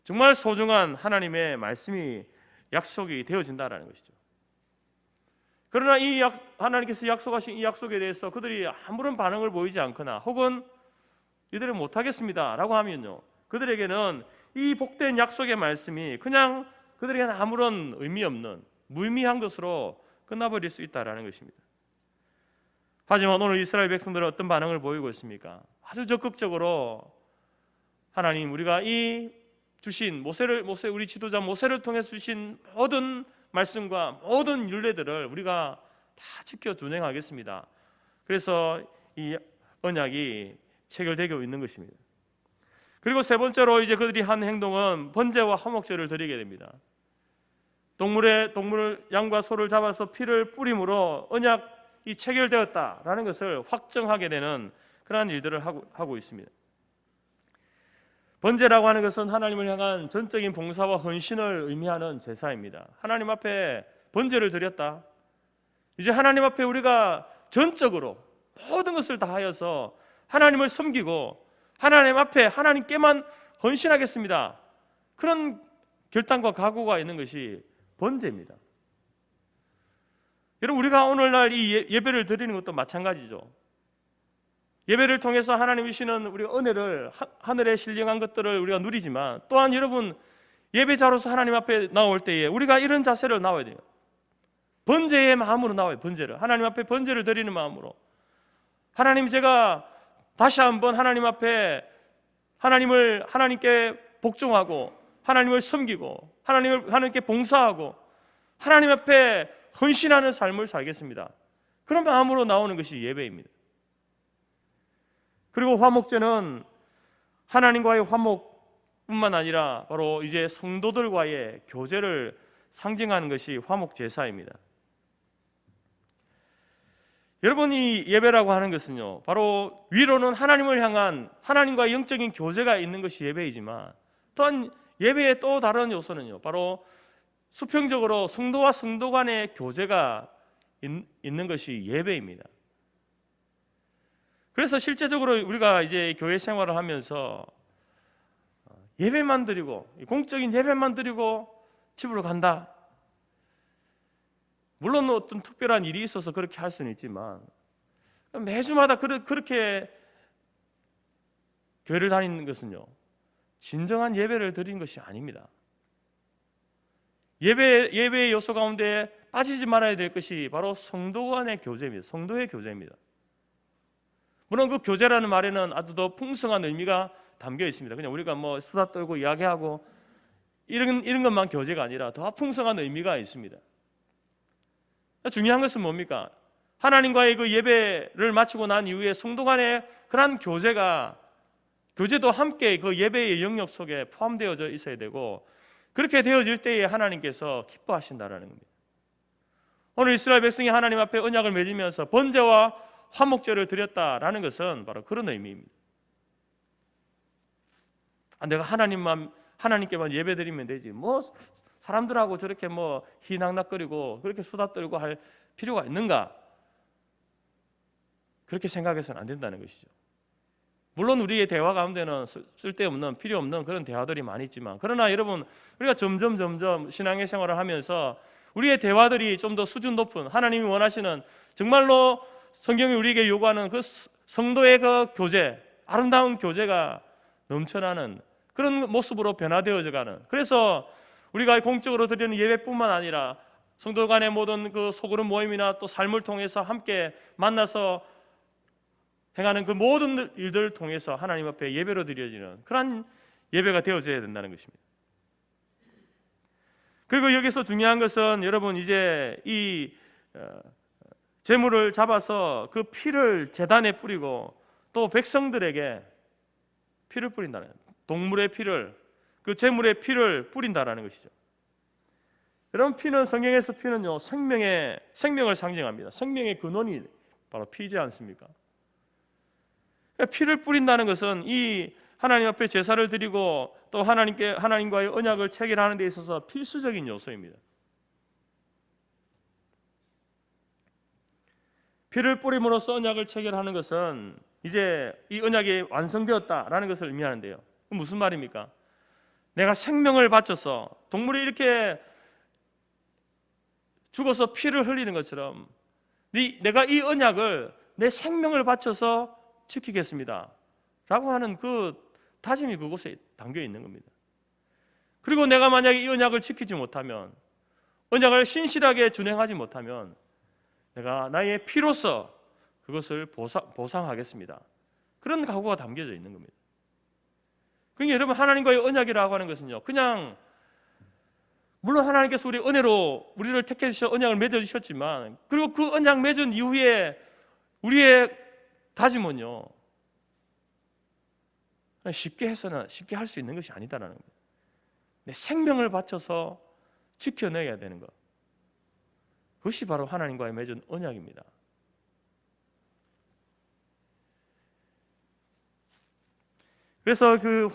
정말 소중한 하나님의 말씀이 약속이 되어진다라는 것이죠. 그러나 하나님께서 약속하신 이 약속에 대해서 그들이 아무런 반응을 보이지 않거나 혹은 이들은 못하겠습니다 라고 하면요, 그들에게는 이 복된 약속의 말씀이 그냥 그들에게는 아무런 의미 없는 무의미한 것으로 끝나버릴 수 있다는 것입니다. 하지만 오늘 이스라엘 백성들은 어떤 반응을 보이고 있습니까? 아주 적극적으로 하나님, 우리가 이 주신 우리 지도자 모세를 통해서 주신 모든 말씀과 모든 율례들을 우리가 다 지켜 준행하겠습니다. 그래서 이 언약이 체결되고 있는 것입니다. 그리고 세 번째로 이제 그들이 한 행동은 번제와 화목제를 드리게 됩니다. 동물 양과 소를 잡아서 피를 뿌림으로 언약이 체결되었다라는 것을 확정하게 되는 그러한 일들을 하고 있습니다. 번제라고 하는 것은 하나님을 향한 전적인 봉사와 헌신을 의미하는 제사입니다. 하나님 앞에 번제를 드렸다. 이제 하나님 앞에 우리가 전적으로 모든 것을 다하여서 하나님을 섬기고 하나님 앞에 하나님께만 헌신하겠습니다. 그런 결단과 각오가 있는 것이 번제입니다. 여러분, 우리가 오늘날 이 예배를 드리는 것도 마찬가지죠. 예배를 통해서 하나님이 주시는 우리가 은혜를, 하늘에 신령한 것들을 우리가 누리지만 또한 여러분, 예배자로서 하나님 앞에 나올 때에 우리가 이런 자세를 나와야 돼요. 번제의 마음으로 나와요. 번제를, 하나님 앞에 번제를 드리는 마음으로, 하나님, 제가 다시 한번 하나님 앞에 하나님께 복종하고 하나님을 섬기고 하나님께 봉사하고 하나님 앞에 헌신하는 삶을 살겠습니다. 그런 마음으로 나오는 것이 예배입니다. 그리고 화목제는 하나님과의 화목뿐만 아니라 바로 이제 성도들과의 교제를 상징하는 것이 화목제사입니다. 여러분, 이 예배라고 하는 것은요, 바로 위로는 하나님을 향한 하나님과 영적인 교제가 있는 것이 예배이지만 또한 예배의 또 다른 요소는요, 바로 수평적으로 성도와 성도 간의 교제가 있는 것이 예배입니다. 그래서 실제적으로 우리가 이제 교회 생활을 하면서 예배만 드리고, 공적인 예배만 드리고 집으로 간다. 물론 어떤 특별한 일이 있어서 그렇게 할 수는 있지만 매주마다 그렇게 교회를 다니는 것은요, 진정한 예배를 드리는 것이 아닙니다. 예배의 요소 가운데 빠지지 말아야 될 것이 바로 성도 간의 교제입니다. 성도의 교제입니다. 물론 그 교제라는 말에는 아주 더 풍성한 의미가 담겨 있습니다. 그냥 우리가 뭐 수다 떨고 이야기하고 이런 것만 교제가 아니라 더 풍성한 의미가 있습니다. 중요한 것은 뭡니까? 하나님과의 그 예배를 마치고 난 이후에 성도 간의 그러한 교제도 함께 그 예배의 영역 속에 포함되어져 있어야 되고, 그렇게 되어질 때에 하나님께서 기뻐하신다라는 겁니다. 오늘 이스라엘 백성이 하나님 앞에 언약을 맺으면서 번제와 화목제를 드렸다라는 것은 바로 그런 의미입니다. 내가 하나님께만 예배드리면 되지, 뭐 사람들하고 저렇게 뭐 희낙낙거리고 그렇게 수다 떨고 할 필요가 있는가? 그렇게 생각해서는 안 된다는 것이죠. 물론 우리의 대화 가운데는 쓸데없는, 필요 없는 그런 대화들이 많이 있지만, 그러나 여러분, 우리가 점점 신앙의 생활을 하면서 우리의 대화들이 좀 더 수준 높은, 하나님이 원하시는, 정말로 성경이 우리에게 요구하는 그 성도의 그 교제, 아름다운 교제가 넘쳐나는 그런 모습으로 변화되어져 가는, 그래서 우리가 공적으로 드리는 예배뿐만 아니라 성도 간의 모든 그 소그룹 모임이나 또 삶을 통해서 함께 만나서 행하는 그 모든 일들을 통해서 하나님 앞에 예배로 드려지는 그런 예배가 되어져야 된다는 것입니다. 그리고 여기서 중요한 것은 여러분, 이제 이 제물을 잡아서 그 피를 제단에 뿌리고 또 백성들에게 피를 뿌린다는, 동물의 피를, 그 제물의 피를 뿌린다라는 것이죠. 여러분, 피는, 성경에서 피는요, 생명을 상징합니다. 생명의 근원이 바로 피지 않습니까? 피를 뿌린다는 것은 이 하나님 앞에 제사를 드리고 또 하나님과의 언약을 체결하는 데 있어서 필수적인 요소입니다. 피를 뿌림으로써 언약을 체결하는 것은 이제 이 언약이 완성되었다라는 것을 의미하는데요. 무슨 말입니까? 내가 생명을 바쳐서, 동물이 이렇게 죽어서 피를 흘리는 것처럼 내가 이 언약을 내 생명을 바쳐서 지키겠습니다 라고 하는 그 다짐이 그곳에 담겨 있는 겁니다. 그리고 내가 만약에 이 언약을 지키지 못하면, 언약을 신실하게 준행하지 못하면 내가 나의 피로서 그것을 보상하겠습니다. 그런 각오가 담겨져 있는 겁니다. 그러니까 여러분, 하나님과의 언약이라고 하는 것은요, 그냥 물론 하나님께서 우리 은혜로 우리를 택해 주셔 언약을 맺어 주셨지만, 그리고 그 언약 맺은 이후에 우리의 다짐은요, 쉽게 할 수 있는 것이 아니다라는 거예요. 내 생명을 바쳐서 지켜내야 되는 것, 그것이 바로 하나님과의 맺은 언약입니다. 그래서 그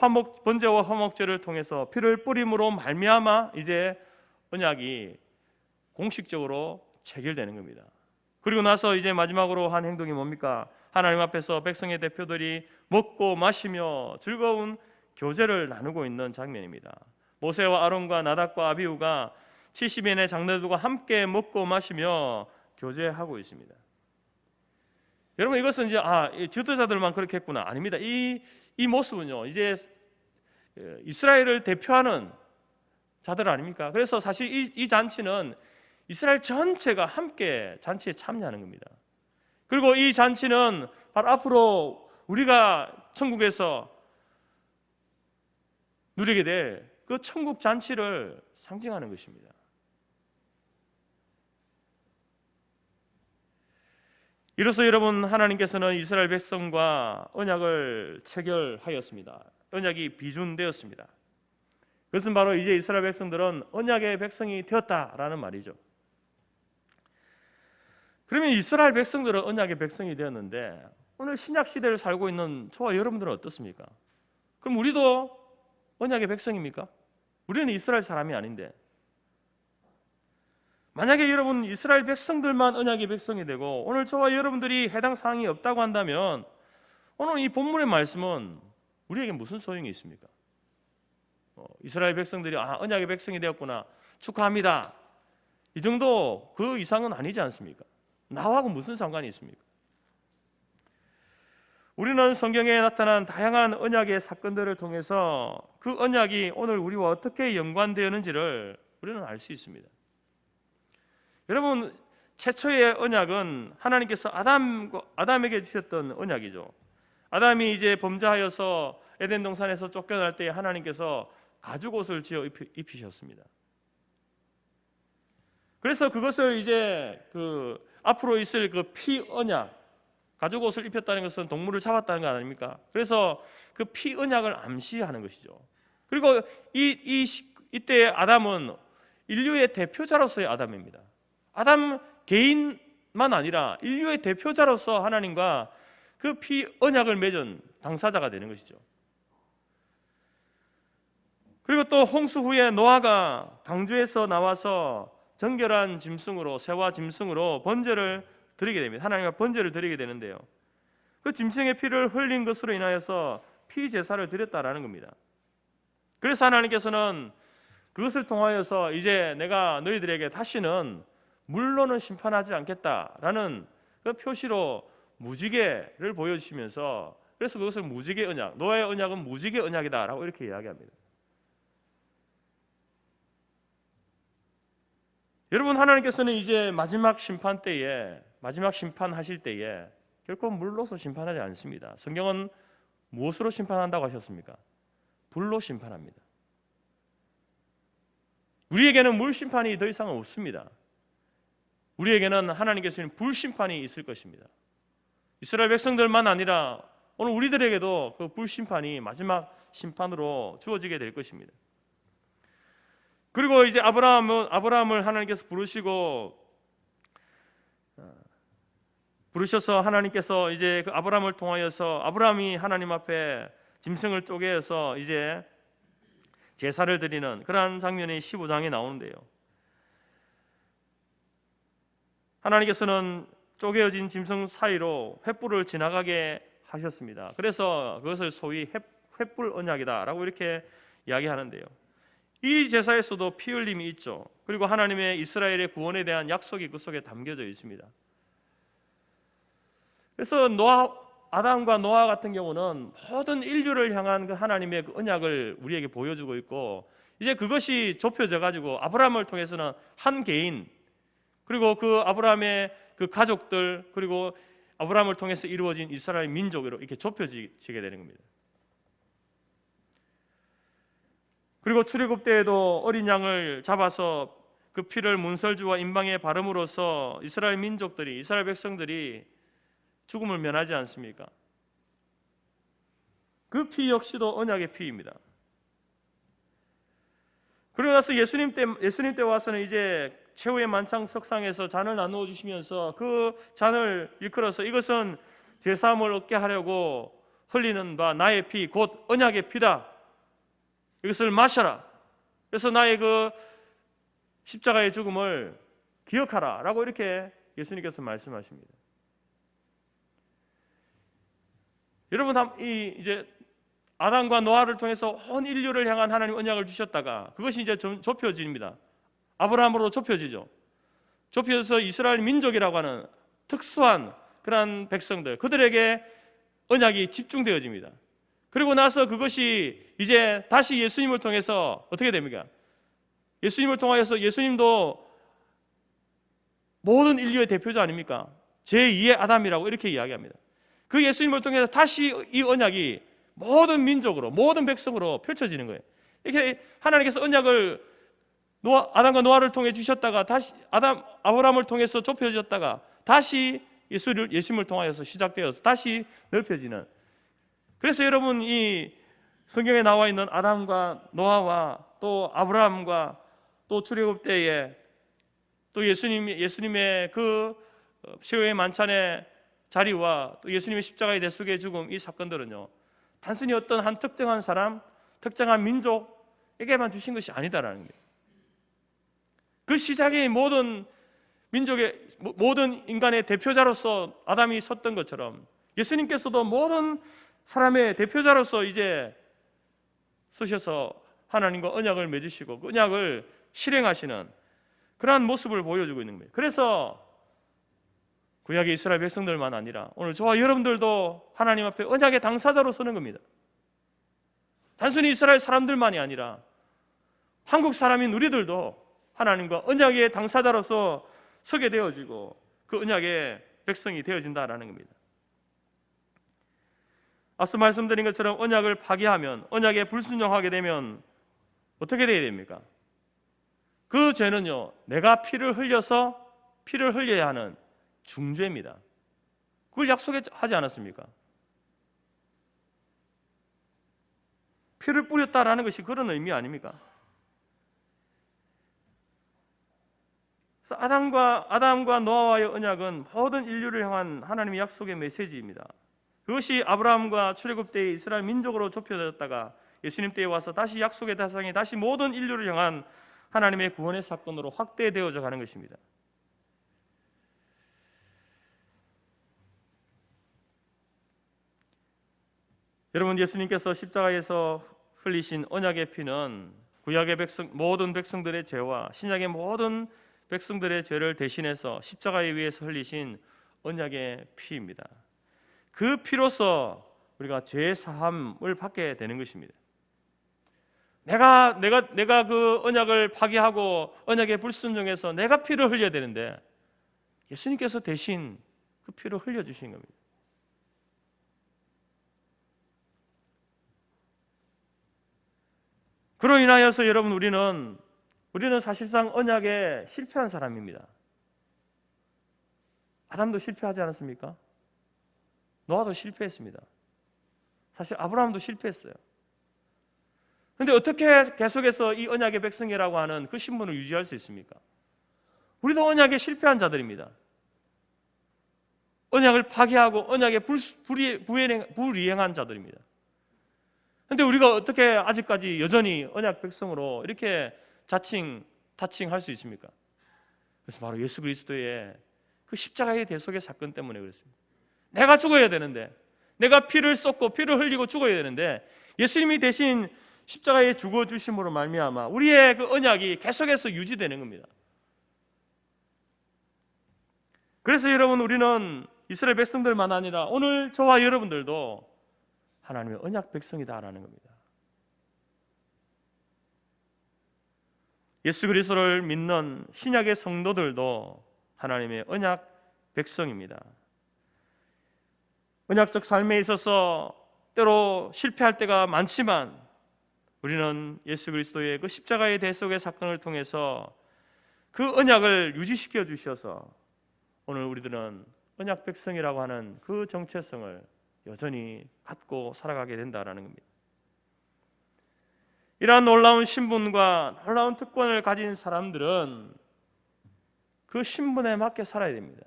번제와 화목제를 통해서 피를 뿌림으로 말미암아 이제 언약이 공식적으로 체결되는 겁니다. 그리고 나서 이제 마지막으로 한 행동이 뭡니까? 하나님 앞에서 백성의 대표들이 먹고 마시며 즐거운 교제를 나누고 있는 장면입니다. 모세와 아론과 나답과 아비후가 70인의 장로들과 함께 먹고 마시며 교제하고 있습니다. 여러분, 이것은 이제 지도자들만 그렇게 했구나, 아닙니다. 이 모습은요, 이제 이스라엘을 대표하는 자들 아닙니까? 그래서 사실 이 잔치는 이스라엘 전체가 함께 잔치에 참여하는 겁니다. 그리고 이 잔치는 바로 앞으로 우리가 천국에서 누리게 될 그 천국 잔치를 상징하는 것입니다. 이로써 여러분, 하나님께서는 이스라엘 백성과 언약을 체결하였습니다. 언약이 비준되었습니다. 그것은 바로 이제 이스라엘 백성들은 언약의 백성이 되었다라는 말이죠. 그러면 이스라엘 백성들은 언약의 백성이 되었는데, 오늘 신약 시대를 살고 있는 저와 여러분들은 어떻습니까? 그럼 우리도 언약의 백성입니까? 우리는 이스라엘 사람이 아닌데, 만약에 여러분 이스라엘 백성들만 언약의 백성이 되고 오늘 저와 여러분들이 해당 사항이 없다고 한다면, 오늘 이 본문의 말씀은 우리에게 무슨 소용이 있습니까? 이스라엘 백성들이 언약의 백성이 되었구나, 축하합니다, 이 정도, 그 이상은 아니지 않습니까? 나하고 무슨 상관이 있습니까? 우리는 성경에 나타난 다양한 언약의 사건들을 통해서 그 언약이 오늘 우리와 어떻게 연관되었는지를 우리는 알 수 있습니다. 여러분, 최초의 언약은 하나님께서 아담에게 주셨던 언약이죠. 아담이 이제 범죄하여서 에덴 동산에서 쫓겨날 때 하나님께서 가죽옷을 지어 입히셨습니다. 그래서 그것을 이제 앞으로 있을 그 피 언약, 가죽옷을 입혔다는 것은 동물을 잡았다는 거 아닙니까? 그래서 그 피 언약을 암시하는 것이죠. 그리고 이때 아담은 인류의 대표자로서의 아담입니다. 아담 개인만 아니라 인류의 대표자로서 하나님과 그 피 언약을 맺은 당사자가 되는 것이죠. 그리고 또 홍수 후에 노아가 방주에서 나와서 정결한 짐승으로, 새와 짐승으로 번제를 드리게 됩니다. 하나님과 번제를 드리게 되는데요, 그 짐승의 피를 흘린 것으로 인하여서 피 제사를 드렸다라는 겁니다. 그래서 하나님께서는 그것을 통하여서 이제 내가 너희들에게 다시는 물로는 심판하지 않겠다라는 그 표시로 무지개를 보여주시면서, 그래서 그것을 무지개 언약, 노아의 언약은 무지개 언약이다라고 이렇게 이야기합니다. 여러분, 하나님께서는 이제 마지막 심판하실 때에 결코 물로서 심판하지 않습니다. 성경은 무엇으로 심판한다고 하셨습니까? 불로 심판합니다. 우리에게는 물 심판이 더 이상 없습니다. 우리에게는 하나님께서는 불 심판이 있을 것입니다. 이스라엘 백성들만 아니라 오늘 우리들에게도 그 불 심판이 마지막 심판으로 주어지게 될 것입니다. 그리고 이제 아브라함을 하나님께서 부르셔서 하나님께서 이제 그 아브라함을 통하여서 아브라함이 하나님 앞에 짐승을 쪼개어서 이제 제사를 드리는 그러한 장면이 15장에 나오는데요, 하나님께서는 쪼개어진 짐승 사이로 횃불을 지나가게 하셨습니다. 그래서 그것을 소위 횃불 언약이다라고 이렇게 이야기하는데요, 이 제사에서도 피 흘림이 있죠. 그리고 하나님의 이스라엘의 구원에 대한 약속이 그 속에 담겨져 있습니다. 그래서 아담과 노아 같은 경우는 모든 인류를 향한 그 하나님의 그 언약을 우리에게 보여주고 있고, 이제 그것이 좁혀져 가지고 아브라함을 통해서는 한 개인, 그리고 그 아브라함의 그 가족들, 그리고 아브라함을 통해서 이루어진 이스라엘 민족으로 이렇게 좁혀지게 되는 겁니다. 그리고 출애굽 때에도 어린 양을 잡아서 그 피를 문설주와 임방에 바름으로써 이스라엘 민족들이, 이스라엘 백성들이 죽음을 면하지 않습니까? 그 피 역시도 언약의 피입니다. 그러고 나서 예수님 때 와서는 이제 최후의 만찬 석상에서 잔을 나누어 주시면서 그 잔을 일컬어서 이것은 제사함을 얻게 하려고 흘리는 바 나의 피 곧 언약의 피다. 이것을 마셔라. 그래서 나의 그 십자가의 죽음을 기억하라 라고 이렇게 예수님께서 말씀하십니다. 여러분, 이제 아담과 노아를 통해서 온 인류를 향한 하나님 언약을 주셨다가 그것이 이제 좀 좁혀집니다. 아브라함으로 좁혀지죠. 좁혀져서 이스라엘 민족이라고 하는 특수한 그러한 백성들, 그들에게 언약이 집중되어집니다. 그리고 나서 그것이 이제 다시 예수님을 통해서 어떻게 됩니까? 예수님을 통하여서 예수님도 모든 인류의 대표자 아닙니까? 제2의 아담이라고 이렇게 이야기합니다. 그 예수님을 통해서 다시 이 언약이 모든 민족으로, 모든 백성으로 펼쳐지는 거예요. 이렇게 하나님께서 언약을 아담과 노아를 통해 주셨다가 다시 아브라함을 통해서 좁혀졌다가 다시 예수님을 통하여서 시작되어서 다시 넓혀지는. 그래서 여러분, 이 성경에 나와 있는 아담과 노아와 또 아브라함과 또 출애굽 때에 또 예수님의 그 최후의 만찬의 자리와 또 예수님의 십자가의 대속의 죽음, 이 사건들은요, 단순히 어떤 한 특정한 사람, 특정한 민족에게만 주신 것이 아니다라는 거예요. 그 시작이 모든 민족의, 모든 인간의 대표자로서 아담이 섰던 것처럼 예수님께서도 모든 사람의 대표자로서 이제 서셔서 하나님과 언약을 맺으시고 그 언약을 실행하시는 그러한 모습을 보여주고 있는 거예요. 그래서 구약의 이스라엘 백성들만 아니라 오늘 저와 여러분들도 하나님 앞에 언약의 당사자로 서는 겁니다. 단순히 이스라엘 사람들만이 아니라 한국 사람인 우리들도 하나님과 언약의 당사자로서 서게 되어지고 그 언약의 백성이 되어진다라는 겁니다. 앞서 말씀드린 것처럼 언약을 파기하면, 언약에 불순종하게 되면 어떻게 되어야 됩니까? 그 죄는요, 내가 피를 흘려야 하는 중죄입니다. 그걸 약속하지 않았습니까? 피를 뿌렸다라는 것이 그런 의미 아닙니까? 그래서 아담과 노아와의 언약은 모든 인류를 향한 하나님의 약속의 메시지입니다. 그것이 아브라함과 출애굽 때의 이스라엘 민족으로 좁혀졌다가 예수님 때에 와서 다시 약속의 대상이 다시 모든 인류를 향한 하나님의 구원의 사건으로 확대되어져 가는 것입니다. 여러분, 예수님께서 십자가에서 흘리신 언약의 피는 구약의 모든 백성들의 죄와 신약의 모든 백성들의 죄를 대신해서 십자가에 위해서 흘리신 언약의 피입니다. 그 피로서 우리가 죄 사함을 받게 되는 것입니다. 내가 그 언약을 파기하고 언약에 불순종해서 내가 피를 흘려야 되는데 예수님께서 대신 그 피를 흘려 주신 겁니다. 그로 인하여서 여러분, 우리는 사실상 언약에 실패한 사람입니다. 아담도 실패하지 않았습니까? 노아도 실패했습니다. 사실 아브라함도 실패했어요. 그런데 어떻게 계속해서 이 언약의 백성이라고 하는 그 신분을 유지할 수 있습니까? 우리도 언약에 실패한 자들입니다. 언약을 파기하고 언약에 불이행한 자들입니다. 그런데 우리가 어떻게 아직까지 여전히 언약 백성으로 이렇게 타칭할 수 있습니까? 그래서 바로 예수 그리스도의 그 십자가의 대속의 사건 때문에 그렇습니다. 내가 죽어야 되는데, 내가 피를 쏟고 피를 흘리고 죽어야 되는데 예수님이 대신 십자가에 죽어 주심으로 말미암아 우리의 그 언약이 계속해서 유지되는 겁니다. 그래서 여러분, 우리는 이스라엘 백성들만 아니라 오늘 저와 여러분들도 하나님의 언약 백성이다라는 겁니다. 예수 그리스도를 믿는 신약의 성도들도 하나님의 언약 백성입니다. 언약적 삶에 있어서 때로 실패할 때가 많지만 우리는 예수 그리스도의 그 십자가의 대속의 사건을 통해서 그 언약을 유지시켜 주셔서 오늘 우리들은 언약 백성이라고 하는 그 정체성을 여전히 갖고 살아가게 된다라는 겁니다. 이러한 놀라운 신분과 놀라운 특권을 가진 사람들은 그 신분에 맞게 살아야 됩니다.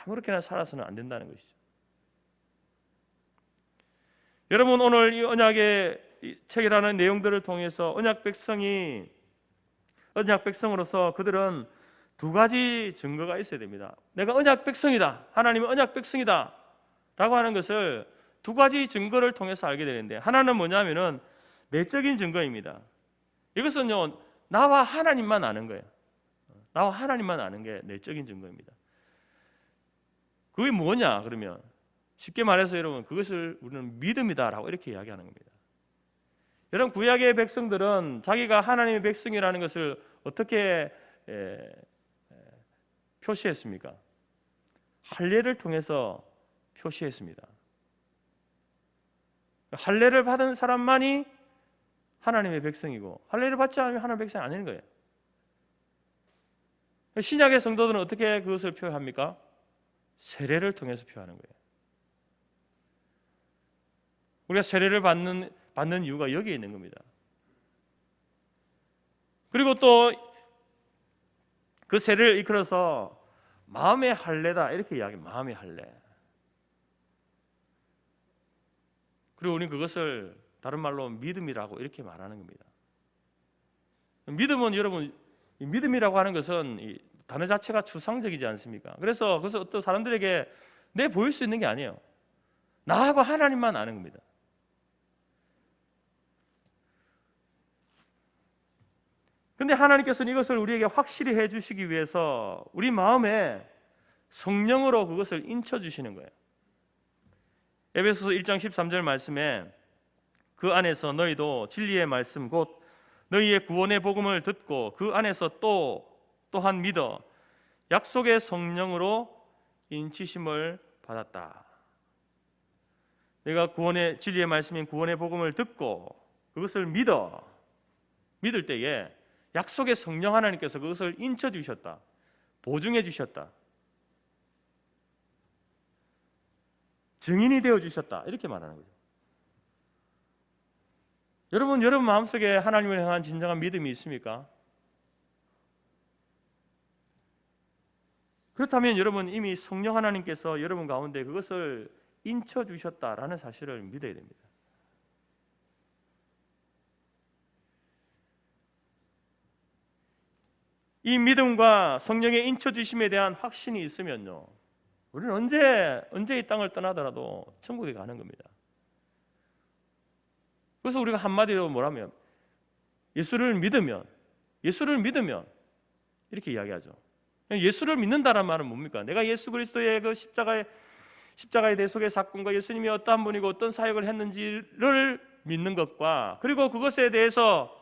아무렇게나 살아서는 안 된다는 것이죠. 여러분, 오늘 이 언약의 책이라는 내용들을 통해서 언약 백성으로서 그들은 두 가지 증거가 있어야 됩니다. 내가 언약 백성이다, 하나님은 언약 백성이다 라고 하는 것을 두 가지 증거를 통해서 알게 되는데, 하나는 뭐냐면은 내적인 증거입니다. 이것은요, 나와 하나님만 아는 거예요. 나와 하나님만 아는 게 내적인 증거입니다. 그게 뭐냐 그러면 쉽게 말해서 여러분, 그것을 우리는 믿음이다라고 이렇게 이야기하는 겁니다. 여러분, 구약의 백성들은 자기가 하나님의 백성이라는 것을 어떻게 표시했습니까? 할례를 통해서 표시했습니다. 할례를 받은 사람만이 하나님의 백성이고, 할례를 받지 않으면 하나님의 백성이 아닌 거예요. 신약의 성도들은 어떻게 그것을 표현합니까? 세례를 통해서 표현하는 거예요. 우리가 세례를 받는 이유가 여기에 있는 겁니다. 그리고 또 그 세례를 이끌어서 마음의 할례다 이렇게 이야기해요. 마음의 할례. 그리고 우리는 그것을 다른 말로 믿음이라고 이렇게 말하는 겁니다. 믿음은 여러분, 이 믿음이라고 하는 것은 이 단어 자체가 추상적이지 않습니까? 그래서 어떤 사람들에게 내 보일 수 있는 게 아니에요. 나하고 하나님만 아는 겁니다. 그런데 하나님께서는 이것을 우리에게 확실히 해주시기 위해서 우리 마음에 성령으로 그것을 인쳐주시는 거예요. 에베소서 1장 13절 말씀에 그 안에서 너희도 진리의 말씀 곧 너희의 구원의 복음을 듣고 그 안에서 또한 믿어 약속의 성령으로 인치심을 받았다. 내가 진리의 말씀인 구원의 복음을 듣고 그것을 믿을 때에 약속의 성령 하나님께서 그것을 인쳐 주셨다, 보증해 주셨다, 증인이 되어 주셨다 이렇게 말하는 거죠. 여러분 마음속에 하나님을 향한 진정한 믿음이 있습니까? 그렇다면 여러분 이미 성령 하나님께서 여러분 가운데 그것을 인쳐 주셨다라는 사실을 믿어야 됩니다. 이 믿음과 성령의 인쳐 주심에 대한 확신이 있으면요, 우리는 언제 이 땅을 떠나더라도 천국에 가는 겁니다. 그래서 우리가 한마디로 뭐라면 예수를 믿으면 이렇게 이야기하죠. 예수를 믿는다는 말은 뭡니까? 내가 예수 그리스도의 그 십자가의 대속의 사건과 예수님이 어떠한 분이고 어떤 사역을 했는지를 믿는 것과, 그리고 그것에 대해서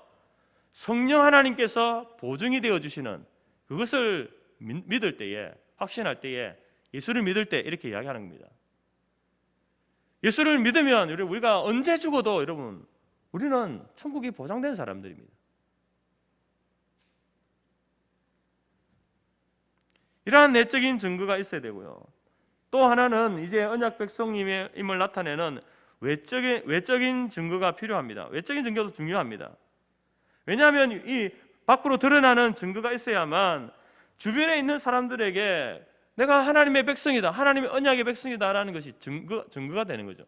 성령 하나님께서 보증이 되어 주시는 그것을 믿을 때에, 확신할 때에 예수를 믿을 때 이렇게 이야기하는 겁니다. 예수를 믿으면 우리가 언제 죽어도 여러분 우리는 천국이 보장된 사람들입니다. 이러한 내적인 증거가 있어야 되고요. 또 하나는 이제 언약 백성임을 나타내는 외적인 증거가 필요합니다. 외적인 증거도 중요합니다. 왜냐하면 이 밖으로 드러나는 증거가 있어야만 주변에 있는 사람들에게 내가 하나님의 백성이다, 하나님의 언약의 백성이다라는 것이 증거가 되는 거죠.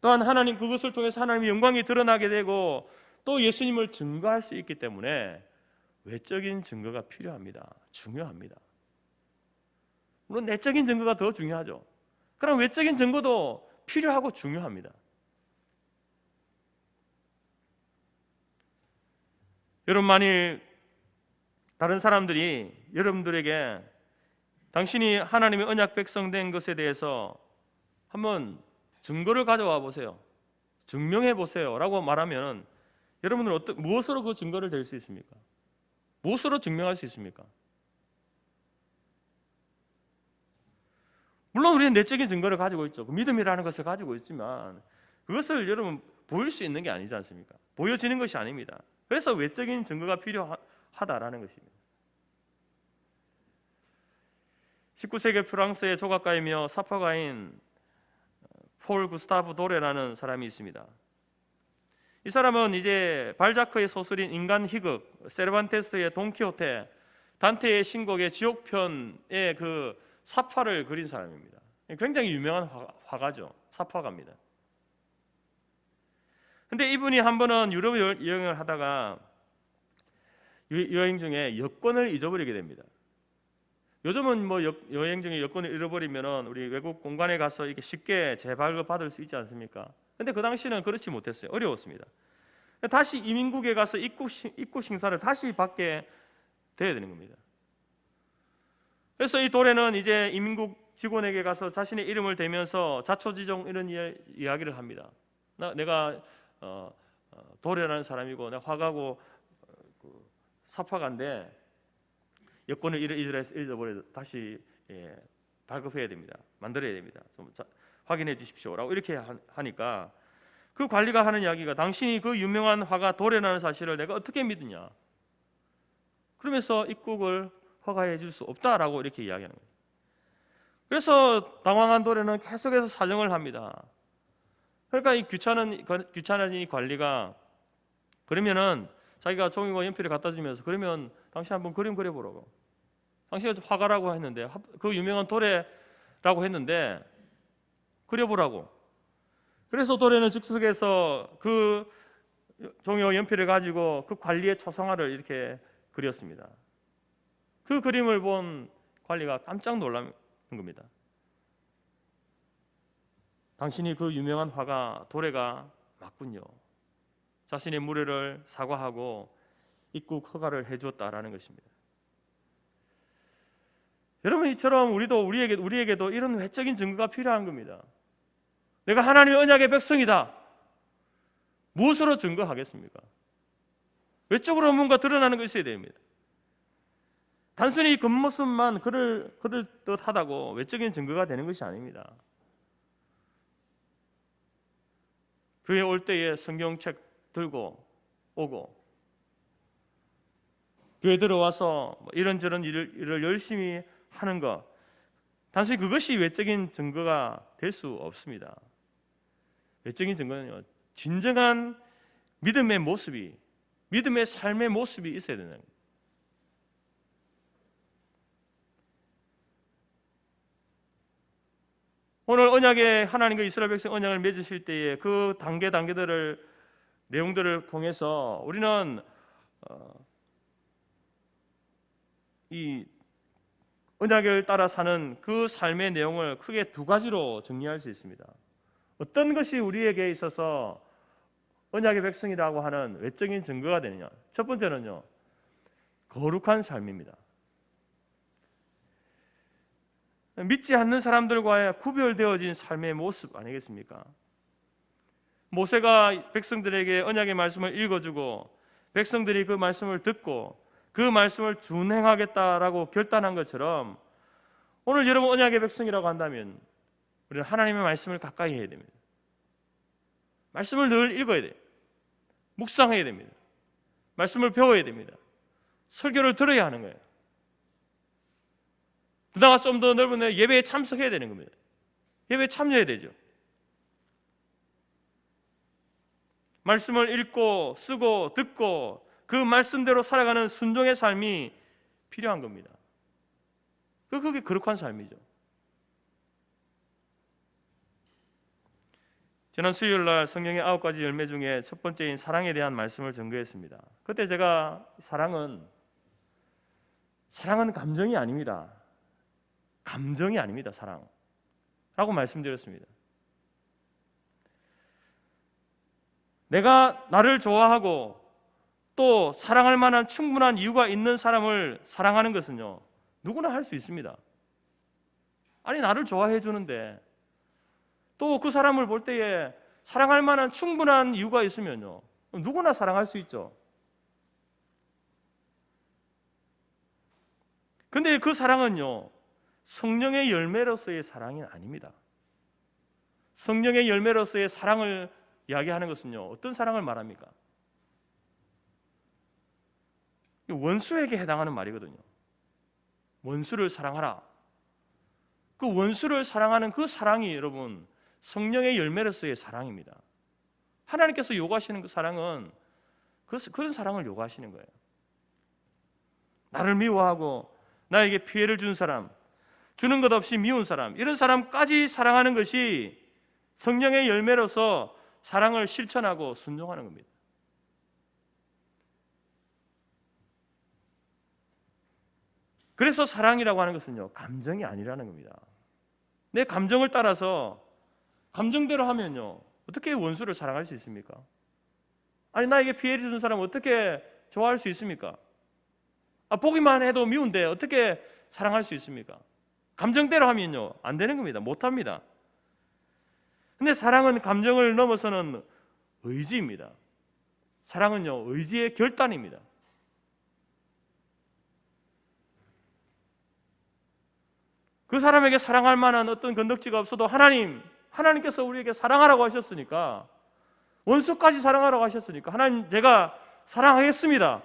또한 그것을 통해서 하나님의 영광이 드러나게 되고 또 예수님을 증거할 수 있기 때문에 외적인 증거가 필요합니다. 중요합니다. 물론 내적인 증거가 더 중요하죠. 그럼 외적인 증거도 필요하고 중요합니다. 여러분, 만일 다른 사람들이 여러분들에게 당신이 하나님의 언약 백성 된 것에 대해서 한번 증거를 가져와 보세요, 증명해 보세요 라고 말하면 여러분은 무엇으로 그 증거를 댈 수 있습니까? 무엇으로 증명할 수 있습니까? 물론 우리는 내적인 증거를 가지고 있죠. 그 믿음이라는 것을 가지고 있지만 그것을 여러분 보일 수 있는 게 아니지 않습니까? 보여지는 것이 아닙니다. 그래서 외적인 증거가 필요하다라는 것입니다. 19세기 프랑스의 조각가이며 사파가인 폴 구스타브 도레라는 사람이 있습니다. 이 사람은 이제 발자크의 소설인 인간 희극, 세르반테스의 돈키호테, 단테의 신곡의 지옥편의 그 사파를 그린 사람입니다. 굉장히 유명한 화가죠. 사파가입니다. 근데 이분이 한 번은 유럽 여행을 하다가 여행 중에 여권을 잊어버리게 됩니다. 요즘은 뭐 여행 중에 여권을 잃어버리면 우리 외국 공간에 가서 이렇게 쉽게 재발급 받을 수 있지 않습니까? 근데 그 당시는 그렇지 못했어요. 어려웠습니다. 다시 이민국에 가서 입국 심사를 다시 받게 돼야 되는 겁니다. 그래서 이 도레는 이제 이민국 직원에게 가서 자신의 이름을 대면서 자초지종 이런 이야기를 합니다. 내가 도레라는 사람이고 내가 화가고 사파가인데 여권을 잊어버려 다시 발급해야 됩니다. 만들어야 됩니다. 좀 확인해 주십시오라고 이렇게 하니까 그 관리가 하는 이야기가 당신이 그 유명한 화가 도레라는 사실을 내가 어떻게 믿느냐. 그러면서 입국을 허가해 줄 수 없다라고 이렇게 이야기하는 거예요. 그래서 당황한 도레는 계속해서 사정을 합니다. 그러니까 이 귀찮은 이 관리가 그러면은 자기가 종이와 연필을 갖다 주면서 그러면 당신 한번 그림 그려보라고. 당신이 화가라고 했는데 그 유명한 도레라고 했는데 그려보라고. 그래서 도레는 즉석에서 그 종이와 연필을 가지고 그 관리의 초상화를 이렇게 그렸습니다. 그 그림을 본 관리가 깜짝 놀란 겁니다. 당신이 그 유명한 화가 도레가 맞군요. 자신의 무례를 사과하고 입국 허가를 해주었다라는 것입니다. 여러분, 이처럼 우리에게도 이런 외적인 증거가 필요한 겁니다. 내가 하나님의 언약의 백성이다. 무엇으로 증거하겠습니까? 외적으로 뭔가 드러나는 것이 있어야 됩니다. 단순히 겉모습만 그럴듯하다고 외적인 증거가 되는 것이 아닙니다. 교회 올 때에 성경책 들고 오고 교회 들어와서 이런저런 일을 열심히 하는 것, 단순히 그것이 외적인 증거가 될 수 없습니다. 외적인 증거는요, 진정한 믿음의 모습이, 믿음의 삶의 모습이 있어야 되는 거예요. 오늘 언약의 하나님과 이스라엘 백성 언약을 맺으실 때에 그 단계들을 내용들을 통해서 우리는 이 언약을 따라 사는 그 삶의 내용을 크게 두 가지로 정리할 수 있습니다. 어떤 것이 우리에게 있어서 언약의 백성이라고 하는 외적인 증거가 되느냐? 첫 번째는요, 거룩한 삶입니다. 믿지 않는 사람들과의 구별되어진 삶의 모습 아니겠습니까? 모세가 백성들에게 언약의 말씀을 읽어주고 백성들이 그 말씀을 듣고 그 말씀을 준행하겠다라고 결단한 것처럼 오늘 여러분 언약의 백성이라고 한다면 우리는 하나님의 말씀을 가까이 해야 됩니다. 말씀을 늘 읽어야 돼요. 묵상해야 됩니다. 말씀을 배워야 됩니다. 설교를 들어야 하는 거예요. 그다가 좀 더 넓은 예배에 참석해야 되는 겁니다. 예배에 참여해야 되죠. 말씀을 읽고 쓰고 듣고 그 말씀대로 살아가는 순종의 삶이 필요한 겁니다. 그게 거룩한 삶이죠. 지난 수요일 날 성경의 9가지 열매 중에 첫 번째인 사랑에 대한 말씀을 전거했습니다. 그때 제가 사랑은 감정이 아닙니다. 감정이 아닙니다. 사랑라고 말씀드렸습니다. 내가 나를 좋아하고 또 사랑할 만한 충분한 이유가 있는 사람을 사랑하는 것은요, 누구나 할 수 있습니다. 아니, 나를 좋아해 주는데 또 그 사람을 볼 때에 사랑할 만한 충분한 이유가 있으면요, 누구나 사랑할 수 있죠. 근데 그 사랑은요, 성령의 열매로서의 사랑이 아닙니다. 성령의 열매로서의 사랑을 이야기하는 것은요, 어떤 사랑을 말합니까? 원수에게 해당하는 말이거든요. 원수를 사랑하라. 그 원수를 사랑하는 그 사랑이 여러분 성령의 열매로서의 사랑입니다. 하나님께서 요구하시는 그 사랑은 그런 사랑을 요구하시는 거예요. 나를 미워하고 나에게 피해를 준 사람, 주는 것 없이 미운 사람, 이런 사람까지 사랑하는 것이 성령의 열매로서 사랑을 실천하고 순종하는 겁니다. 그래서 사랑이라고 하는 것은요, 감정이 아니라는 겁니다. 내 감정을 따라서 감정대로 하면요, 어떻게 원수를 사랑할 수 있습니까? 아니, 나에게 피해를 준 사람 어떻게 좋아할 수 있습니까? 보기만 해도 미운데 어떻게 사랑할 수 있습니까? 감정대로 하면요, 안 되는 겁니다. 못 합니다. 근데 사랑은 감정을 넘어서는 의지입니다. 사랑은요, 의지의 결단입니다. 그 사람에게 사랑할 만한 어떤 건덕지가 없어도 하나님께서 우리에게 사랑하라고 하셨으니까, 원수까지 사랑하라고 하셨으니까 하나님, 제가 사랑하겠습니다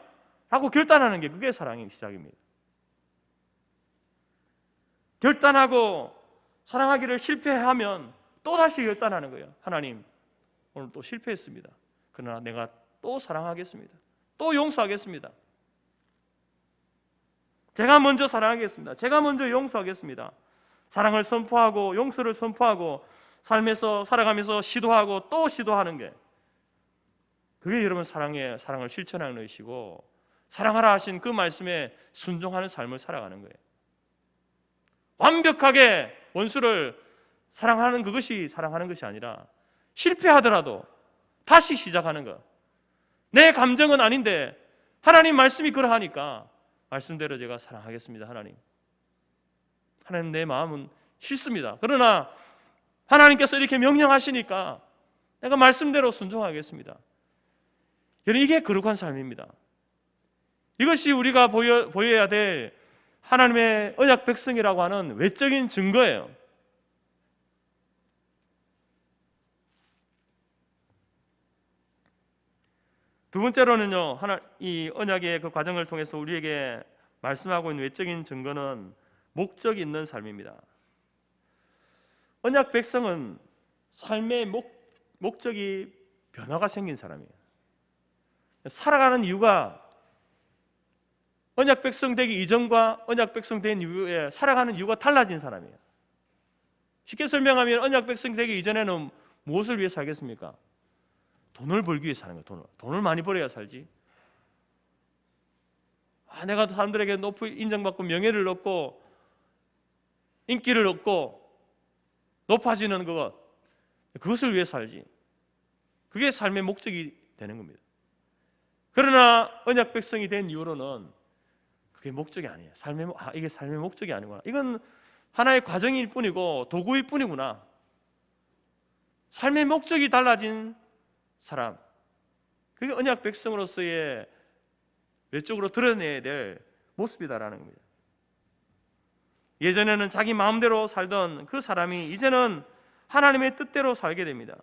하고 결단하는 게, 그게 사랑의 시작입니다. 결단하고 사랑하기를 실패하면 또다시 결단하는 거예요. 하나님, 오늘 또 실패했습니다. 그러나 내가 또 사랑하겠습니다. 또 용서하겠습니다. 제가 먼저 사랑하겠습니다. 제가 먼저 용서하겠습니다. 사랑을 선포하고 용서를 선포하고 삶에서 살아가면서 시도하고 또 시도하는 게, 그게 여러분 사랑을 실천하는 것이고, 사랑하라 하신 그 말씀에 순종하는 삶을 살아가는 거예요. 완벽하게 원수를 사랑하는 그것이 사랑하는 것이 아니라, 실패하더라도 다시 시작하는 것. 내 감정은 아닌데 하나님 말씀이 그러하니까 말씀대로 제가 사랑하겠습니다. 하나님, 내 마음은 싫습니다. 그러나 하나님께서 이렇게 명령하시니까 내가 말씀대로 순종하겠습니다. 여러분, 이게 거룩한 삶입니다. 이것이 우리가 보여야 될 하나님의 언약 백성이라고 하는 외적인 증거예요. 두 번째로는요, 이 언약의 그 과정을 통해서 우리에게 말씀하고 있는 외적인 증거는 목적이 있는 삶입니다. 언약 백성은 삶의 목적이 변화가 생긴 사람이에요. 살아가는 이유가 언약 백성 되기 이전과 언약 백성 된 이후에 살아가는 이유가 달라진 사람이에요. 쉽게 설명하면 언약 백성 되기 이전에는 무엇을 위해 살겠습니까? 돈을 벌기 위해 사는 거예요. 돈을 많이 벌어야 살지. 내가 사람들에게 높이 인정받고 명예를 얻고 인기를 얻고 높아지는 그것을 위해 살지. 그게 삶의 목적이 되는 겁니다. 그러나 언약 백성이 된 이후로는 그게 목적이 아니에요. 이게 삶의 목적이 아니구나. 이건 하나의 과정일 뿐이고 도구일 뿐이구나. 삶의 목적이 달라진 사람, 그게 언약 백성으로서의 외적으로 드러내야 될 모습이다라는 겁니다. 예전에는 자기 마음대로 살던 그 사람이 이제는 하나님의 뜻대로 살게 됩니다.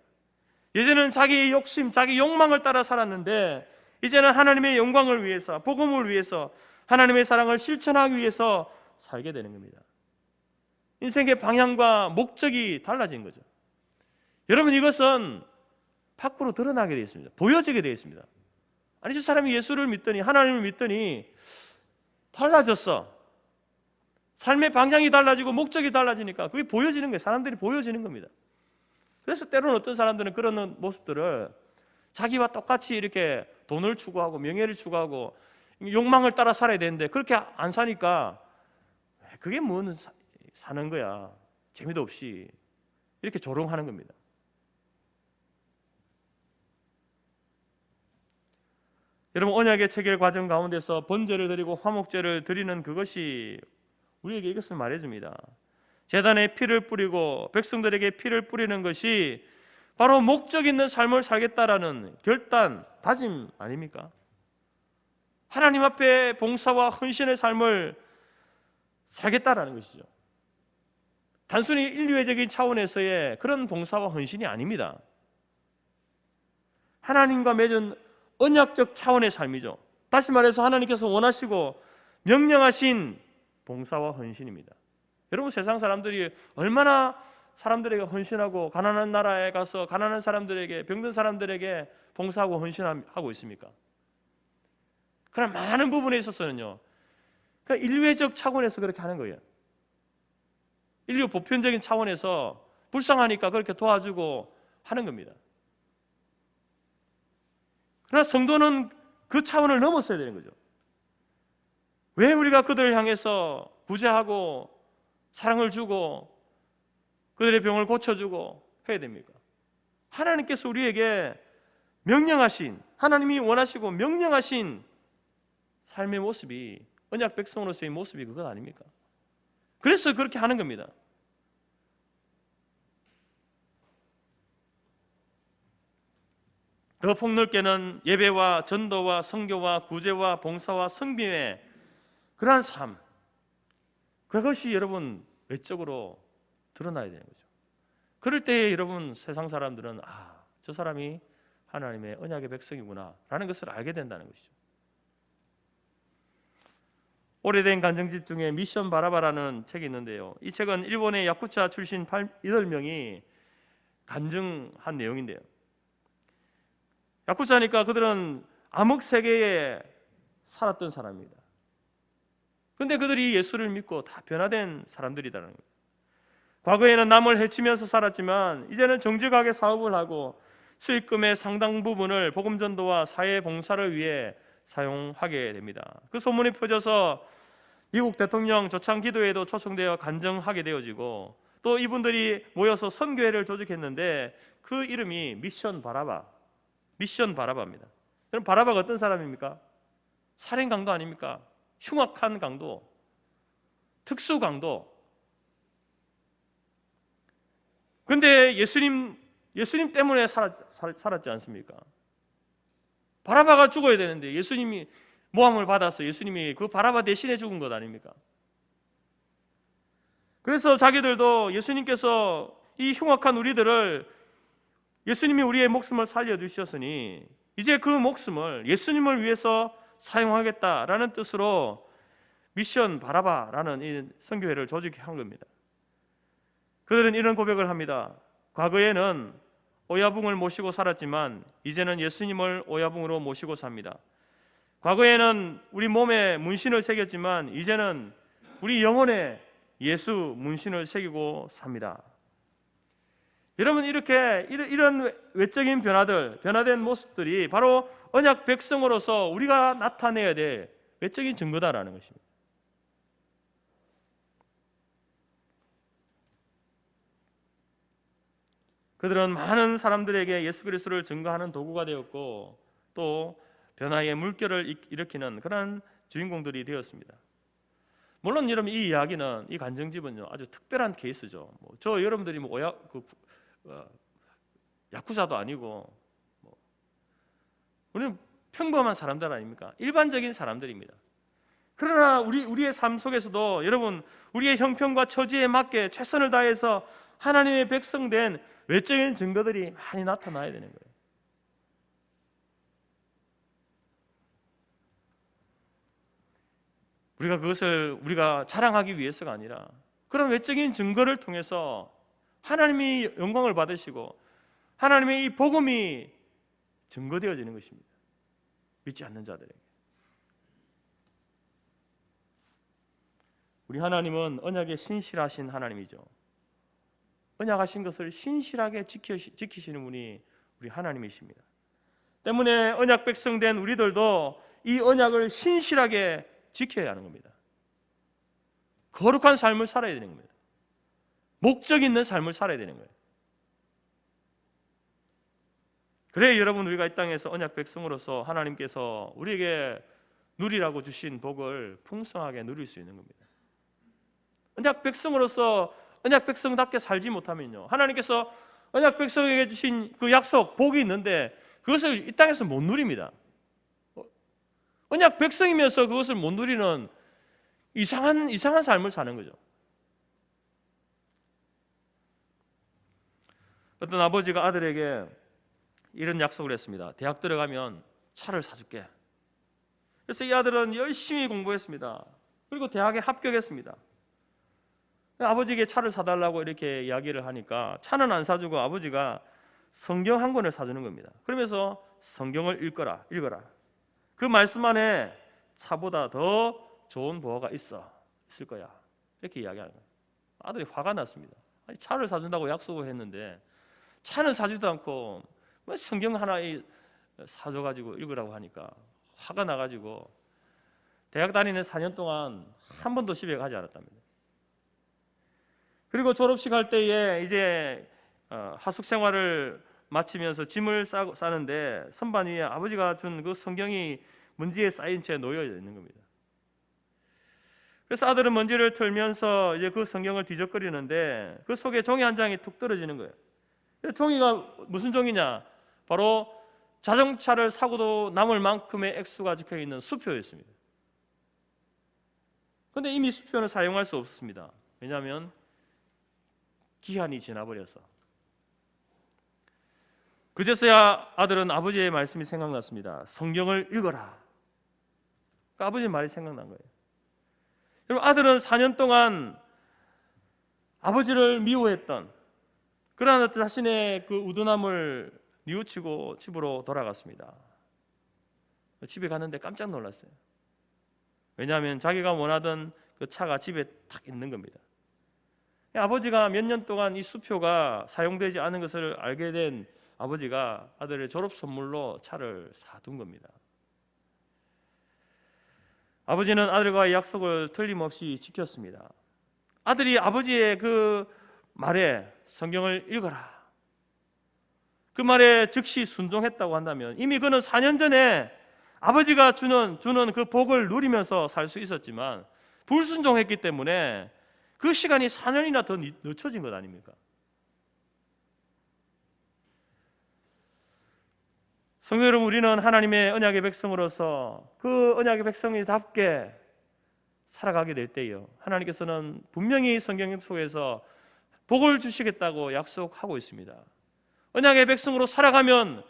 예전에는 자기 욕심, 자기 욕망을 따라 살았는데 이제는 하나님의 영광을 위해서, 복음을 위해서, 하나님의 사랑을 실천하기 위해서 살게 되는 겁니다. 인생의 방향과 목적이 달라진 거죠. 여러분, 이것은 밖으로 드러나게 되어 있습니다. 보여지게 되어 있습니다. 아니, 저 사람이 예수를 믿더니, 하나님을 믿더니 달라졌어. 삶의 방향이 달라지고 목적이 달라지니까 그게 보여지는 거예요. 사람들이 보여지는 겁니다. 그래서 때로는 어떤 사람들은 그런 모습들을 자기와 똑같이 이렇게 돈을 추구하고 명예를 추구하고 욕망을 따라 살아야 되는데 그렇게 안 사니까 그게 뭔 사는 거야, 재미도 없이, 이렇게 조롱하는 겁니다. 여러분, 언약의 체결 과정 가운데서 번제를 드리고 화목제를 드리는 그것이 우리에게 이것을 말해줍니다. 제단에 피를 뿌리고 백성들에게 피를 뿌리는 것이 바로 목적 있는 삶을 살겠다라는 결단, 다짐 아닙니까? 하나님 앞에 봉사와 헌신의 삶을 살겠다라는 것이죠. 단순히 인류애적인 차원에서의 그런 봉사와 헌신이 아닙니다. 하나님과 맺은 언약적 차원의 삶이죠. 다시 말해서 하나님께서 원하시고 명령하신 봉사와 헌신입니다. 여러분, 세상 사람들이 얼마나 사람들에게 헌신하고 가난한 나라에 가서 가난한 사람들에게, 병든 사람들에게 봉사하고 헌신하고 있습니까? 그런 많은 부분에 있어서는요, 그러니까 인류애적 차원에서 그렇게 하는 거예요. 인류 보편적인 차원에서 불쌍하니까 그렇게 도와주고 하는 겁니다. 그러나 성도는 그 차원을 넘었어야 되는 거죠. 왜 우리가 그들을 향해서 구제하고 사랑을 주고 그들의 병을 고쳐주고 해야 됩니까? 하나님께서 우리에게 명령하신, 하나님이 원하시고 명령하신 삶의 모습이, 언약 백성으로서의 모습이 그것 아닙니까? 그래서 그렇게 하는 겁니다. 더 폭넓게는 예배와 전도와 선교와 구제와 봉사와 성김의 그러한 삶, 그것이 여러분 외적으로 드러나야 되는 거죠. 그럴 때 여러분, 세상 사람들은 저 사람이 하나님의 언약의 백성이구나 라는 것을 알게 된다는 것이죠. 오래된 간증집 중에 미션 바라바라는 책이 있는데요, 이 책은 일본의 야쿠자 출신 8명이 간증한 내용인데요, 야쿠자니까 그들은 암흑 세계에 살았던 사람입니다. 그런데 그들이 예수를 믿고 다 변화된 사람들이라는 거예요. 과거에는 남을 해치면서 살았지만 이제는 정직하게 사업을 하고 수익금의 상당 부분을 복음 전도와 사회 봉사를 위해 사용하게 됩니다. 그 소문이 퍼져서 미국 대통령 조창 기도회도 초청되어 간증하게 되어지고, 또 이분들이 모여서 선교회를 조직했는데 그 이름이 미션 바라바입니다. 그럼 바라바가 어떤 사람입니까? 살인 강도 아닙니까? 흉악한 강도, 특수 강도. 그런데 예수님 때문에 살았지 않습니까? 바라바가 죽어야 되는데 예수님이 모함을 받아서 예수님이 그 바라바 대신에 죽은 것 아닙니까? 그래서 자기들도 예수님께서 이 흉악한 우리들을, 예수님이 우리의 목숨을 살려주셨으니 이제 그 목숨을 예수님을 위해서 사용하겠다라는 뜻으로 미션 바라바라는 이 선교회를 조직한 겁니다. 그들은 이런 고백을 합니다. 과거에는 오야붕을 모시고 살았지만 이제는 예수님을 오야붕으로 모시고 삽니다. 과거에는 우리 몸에 문신을 새겼지만 이제는 우리 영혼에 예수 문신을 새기고 삽니다. 여러분, 이런 외적인 변화들, 변화된 모습들이 바로 언약 백성으로서 우리가 나타내야 될 외적인 증거다라는 것입니다. 그들은 많은 사람들에게 예수 그리스도를 증거하는 도구가 되었고, 또 변화의 물결을 일으키는 그런 주인공들이 되었습니다. 물론 여러분, 이 이야기는, 이 간증집은요 아주 특별한 케이스죠. 저 여러분들이 야쿠자도 아니고 우리는 평범한 사람들 아닙니까? 일반적인 사람들입니다. 그러나 우리의 삶 속에서도 여러분, 우리의 형편과 처지에 맞게 최선을 다해서 하나님의 백성된 외적인 증거들이 많이 나타나야 되는 거예요. 우리가 그것을 자랑하기 위해서가 아니라 그런 외적인 증거를 통해서 하나님이 영광을 받으시고 하나님의 이 복음이 증거되어지는 것입니다. 믿지 않는 자들에게. 우리 하나님은 언약에 신실하신 하나님이죠. 언약하신 것을 신실하게 지키시는 분이 우리 하나님이십니다. 때문에 언약 백성된 우리들도 이 언약을 신실하게 지켜야 하는 겁니다. 거룩한 삶을 살아야 되는 겁니다. 목적 있는 삶을 살아야 되는 거예요. 그래 여러분, 우리가 이 땅에서 언약 백성으로서 하나님께서 우리에게 누리라고 주신 복을 풍성하게 누릴 수 있는 겁니다. 언약 백성으로서 언약 백성답게 살지 못하면요, 하나님께서 언약 백성에게 주신 그 약속, 복이 있는데 그것을 이 땅에서 못 누립니다. 언약 백성이면서 그것을 못 누리는 이상한 삶을 사는 거죠. 어떤 아버지가 아들에게 이런 약속을 했습니다. 대학 들어가면 차를 사줄게. 그래서 이 아들은 열심히 공부했습니다. 그리고 대학에 합격했습니다. 아버지에게 차를 사달라고 이렇게 이야기를 하니까 차는 안 사주고 아버지가 성경 한 권을 사주는 겁니다. 그러면서 성경을 읽어라. 그 말씀 안에 차보다 더 좋은 보화가 있을 거야. 이렇게 이야기하는 거예요. 아들이 화가 났습니다. 아니, 차를 사준다고 약속을 했는데 차는 사주도 않고 뭐 성경 하나 사줘가지고 읽으라고 하니까 화가 나가지고 대학 다니는 4년 동안 한 번도 집에 가지 않았답니다. 그리고 졸업식 할 때에 이제 하숙 생활을 마치면서 짐을 싸는데 선반 위에 아버지가 준 그 성경이 먼지에 쌓인 채 놓여 있는 겁니다. 그래서 아들은 먼지를 털면서 이제 그 성경을 뒤적거리는데 그 속에 종이 한 장이 툭 떨어지는 거예요. 종이가 무슨 종이냐? 바로 자동차를 사고도 남을 만큼의 액수가 적혀 있는 수표였습니다. 그런데 이미 수표는 사용할 수 없습니다. 왜냐하면 기한이 지나버려서. 그제서야 아들은 아버지의 말씀이 생각났습니다. 성경을 읽어라. 그러니까 아버지의 말이 생각난 거예요. 여러분, 아들은 4년 동안 아버지를 미워했던, 그러나 자신의 그 우둔함을 뉘우치고 집으로 돌아갔습니다. 집에 갔는데 깜짝 놀랐어요. 왜냐하면 자기가 원하던 그 차가 집에 딱 있는 겁니다. 아버지가 몇 년 동안 이 수표가 사용되지 않은 것을 알게 된 아버지가 아들의 졸업 선물로 차를 사둔 겁니다. 아버지는 아들과의 약속을 틀림없이 지켰습니다. 아들이 아버지의 그 말에 성경을 읽어라, 그 말에 즉시 순종했다고 한다면 이미 그는 4년 전에 아버지가 주는 그 복을 누리면서 살 수 있었지만 불순종했기 때문에 그 시간이 4년이나 더 늦춰진 것 아닙니까? 성도 여러분, 우리는 하나님의 언약의 백성으로서 그 언약의 백성이답게 살아가게 될 때요, 하나님께서는 분명히 성경 속에서 복을 주시겠다고 약속하고 있습니다. 언약의 백성으로 살아가면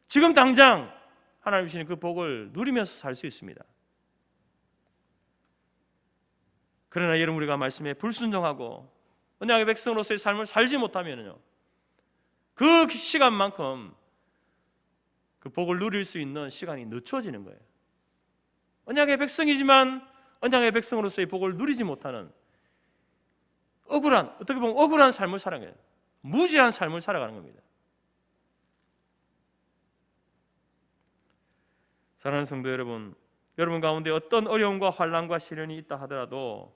지금 당장 하나님 주시는 그 복을 누리면서 살 수 있습니다. 그러나 여러분, 우리가 말씀에 불순종하고 언약의 백성으로서의 삶을 살지 못하면요, 그 시간만큼 그 복을 누릴 수 있는 시간이 늦춰지는 거예요. 언약의 백성이지만 언약의 백성으로서의 복을 누리지 못하는 어떻게 보면 억울한 삶을 살아가는 거예요. 무지한 삶을 살아가는 겁니다. 사랑하는 성도 여러분, 여러분 가운데 어떤 어려움과 환난과 시련이 있다 하더라도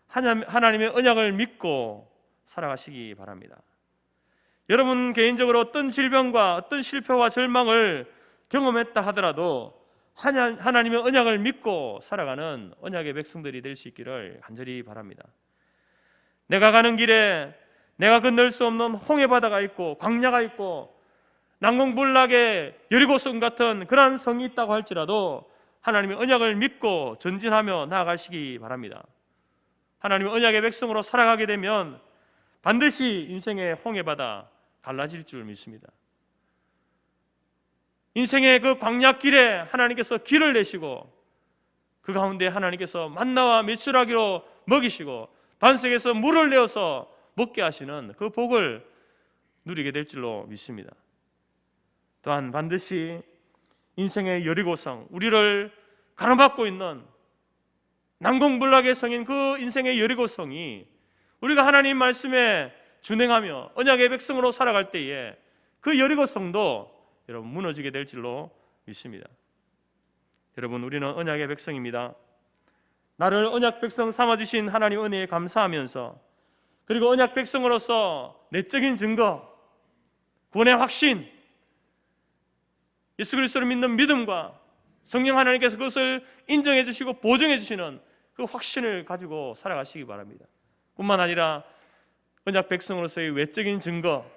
하나님의 언약을 믿고 살아가시기 바랍니다. 여러분 개인적으로 어떤 질병과 어떤 실패와 절망을 경험했다 하더라도 하나님의 언약을 믿고 살아가는 언약의 백성들이 될 수 있기를 간절히 바랍니다. 내가 가는 길에 내가 건널 수 없는 홍해 바다가 있고 광야가 있고 난공불락의 여리고성 같은 그러한 성이 있다고 할지라도 하나님의 언약을 믿고 전진하며 나아가시기 바랍니다. 하나님의 언약의 백성으로 살아가게 되면 반드시 인생의 홍해 바다 갈라질 줄 믿습니다. 인생의 그 광야길에 하나님께서 길을 내시고 그 가운데 하나님께서 만나와 메추라기로 먹이시고 반석에서 물을 내어서 먹게 하시는 그 복을 누리게 될 줄로 믿습니다. 또한 반드시 인생의 여리고성, 우리를 가로막고 있는 난공불락의 성인 그 인생의 여리고성이 우리가 하나님 말씀에 준행하며 언약의 백성으로 살아갈 때에 그 여리고성도 여러분 무너지게 될 줄로 믿습니다. 여러분, 우리는 언약의 백성입니다. 나를 언약 백성 삼아주신 하나님 은혜에 감사하면서, 그리고 언약 백성으로서 내적인 증거, 구원의 확신, 예수 그리스도를 믿는 믿음과 성령 하나님께서 그것을 인정해 주시고 보증해 주시는 그 확신을 가지고 살아가시기 바랍니다. 뿐만 아니라 언약 백성으로서의 외적인 증거,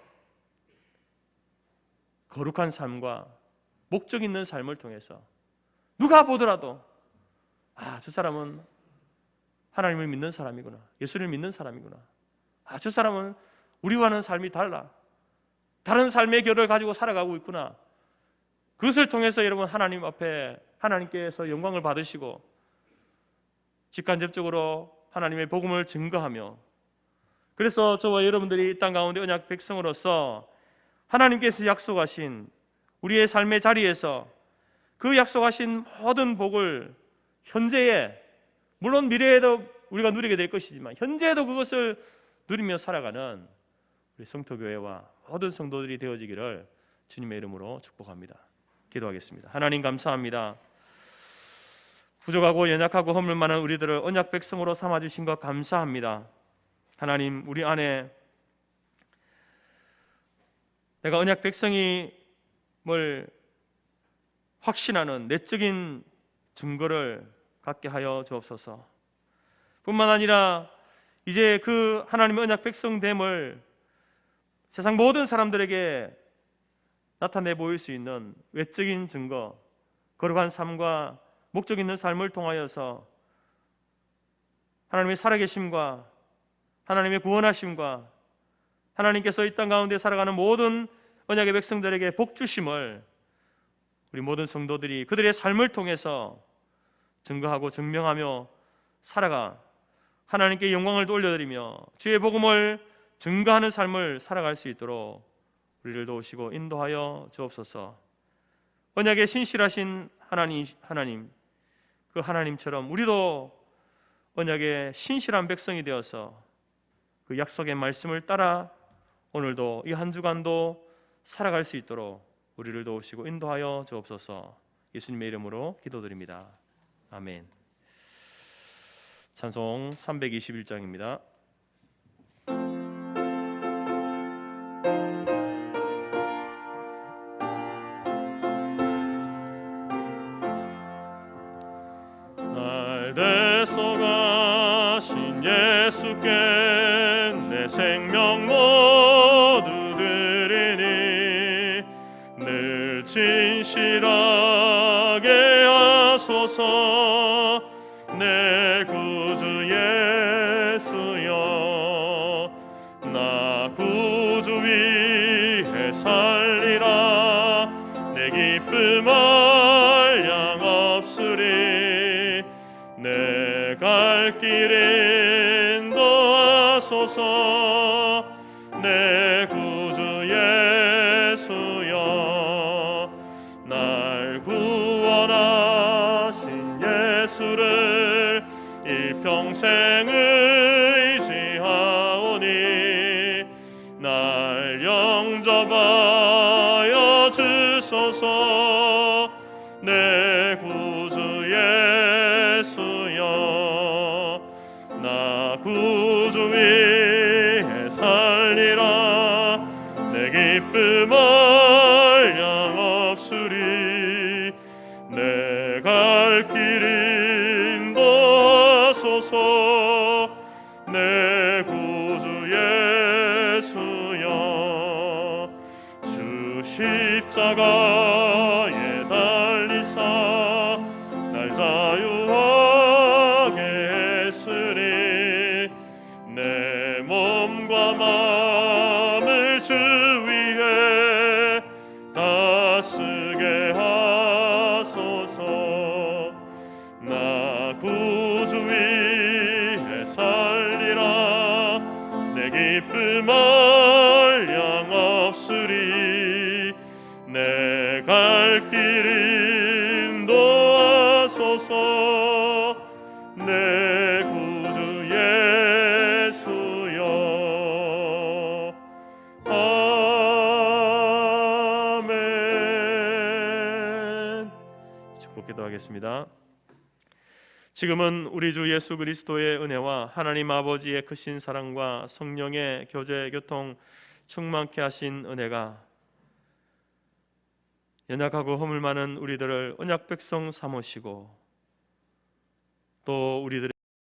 거룩한 삶과 목적 있는 삶을 통해서 누가 보더라도 저 사람은 하나님을 믿는 사람이구나, 예수를 믿는 사람이구나, 저 사람은 우리와는 삶이 달라, 다른 삶의 결을 가지고 살아가고 있구나. 그것을 통해서 여러분 하나님 앞에 하나님께서 영광을 받으시고 직간접적으로 하나님의 복음을 증거하며, 그래서 저와 여러분들이 이 땅 가운데 언약 백성으로서 하나님께서 약속하신 우리의 삶의 자리에서 그 약속하신 모든 복을 현재에, 물론 미래에도 우리가 누리게 될 것이지만 현재에도 그것을 누리며 살아가는 우리 성토교회와 모든 성도들이 되어지기를 주님의 이름으로 축복합니다. 기도하겠습니다. 하나님 감사합니다. 부족하고 연약하고 허물 많은 우리들을 언약 백성으로 삼아주신 것 감사합니다. 하나님, 우리 안에 내가 언약 백성임을 확신하는 내적인 증거를 갖게 하여 주옵소서. 뿐만 아니라 이제 그 하나님의 언약 백성됨을 세상 모든 사람들에게 나타내 보일 수 있는 외적인 증거, 거룩한 삶과 목적 있는 삶을 통하여서 하나님의 살아계심과 하나님의 구원하심과 하나님께서 이 땅 가운데 살아가는 모든 언약의 백성들에게 복 주심을 우리 모든 성도들이 그들의 삶을 통해서 증거하고 증명하며 살아가 하나님께 영광을 돌려드리며 주의 복음을 증거하는 삶을 살아갈 수 있도록 우리를 도우시고 인도하여 주옵소서. 언약에 신실하신 하나님, 그 하나님처럼 우리도 언약에 신실한 백성이 되어서 그 약속의 말씀을 따라 오늘도 이 한 주간도 살아갈 수 있도록 우리를 도우시고 인도하여 주옵소서. 예수님의 이름으로 기도드립니다. 아멘. 찬송 321장입니다. 날 대속하신 예수께 내 생명 모두 드리니 늘 진실하게 하소서. 내 구주 예수여, 나 구주 위에 살리라. 내 기쁨 한량 없으리. 내 갈 길 인도하소서. 내 구주 예수여, 날 구원하신 예수를 일평생 의지하오니 날 영접하여 주소서. 내 구주 예수여, 나 구주 위에 살리라. 내 기쁨 한량 없으리. 내 갈 길 인도하소서. 내 구주 예수여, 주 십자가에 달리사 날 자유하게 했으니 내 몸과 마음을 주 위에 다쓰게 하소서. 나 구주 위에 살리라. 내 기쁨 한량 없으리. 내 갈 길 인도하소서. 내 구주 예수여. 아멘. 축복 기도하겠습니다. 지금은 우리 주 예수 그리스도의 은혜와 하나님 아버지의 크신 사랑과 성령의 교제 교통 충만케 하신 은혜가 연약하고 허물 많은 우리들을 언약 백성 삼으시고 또 우리들의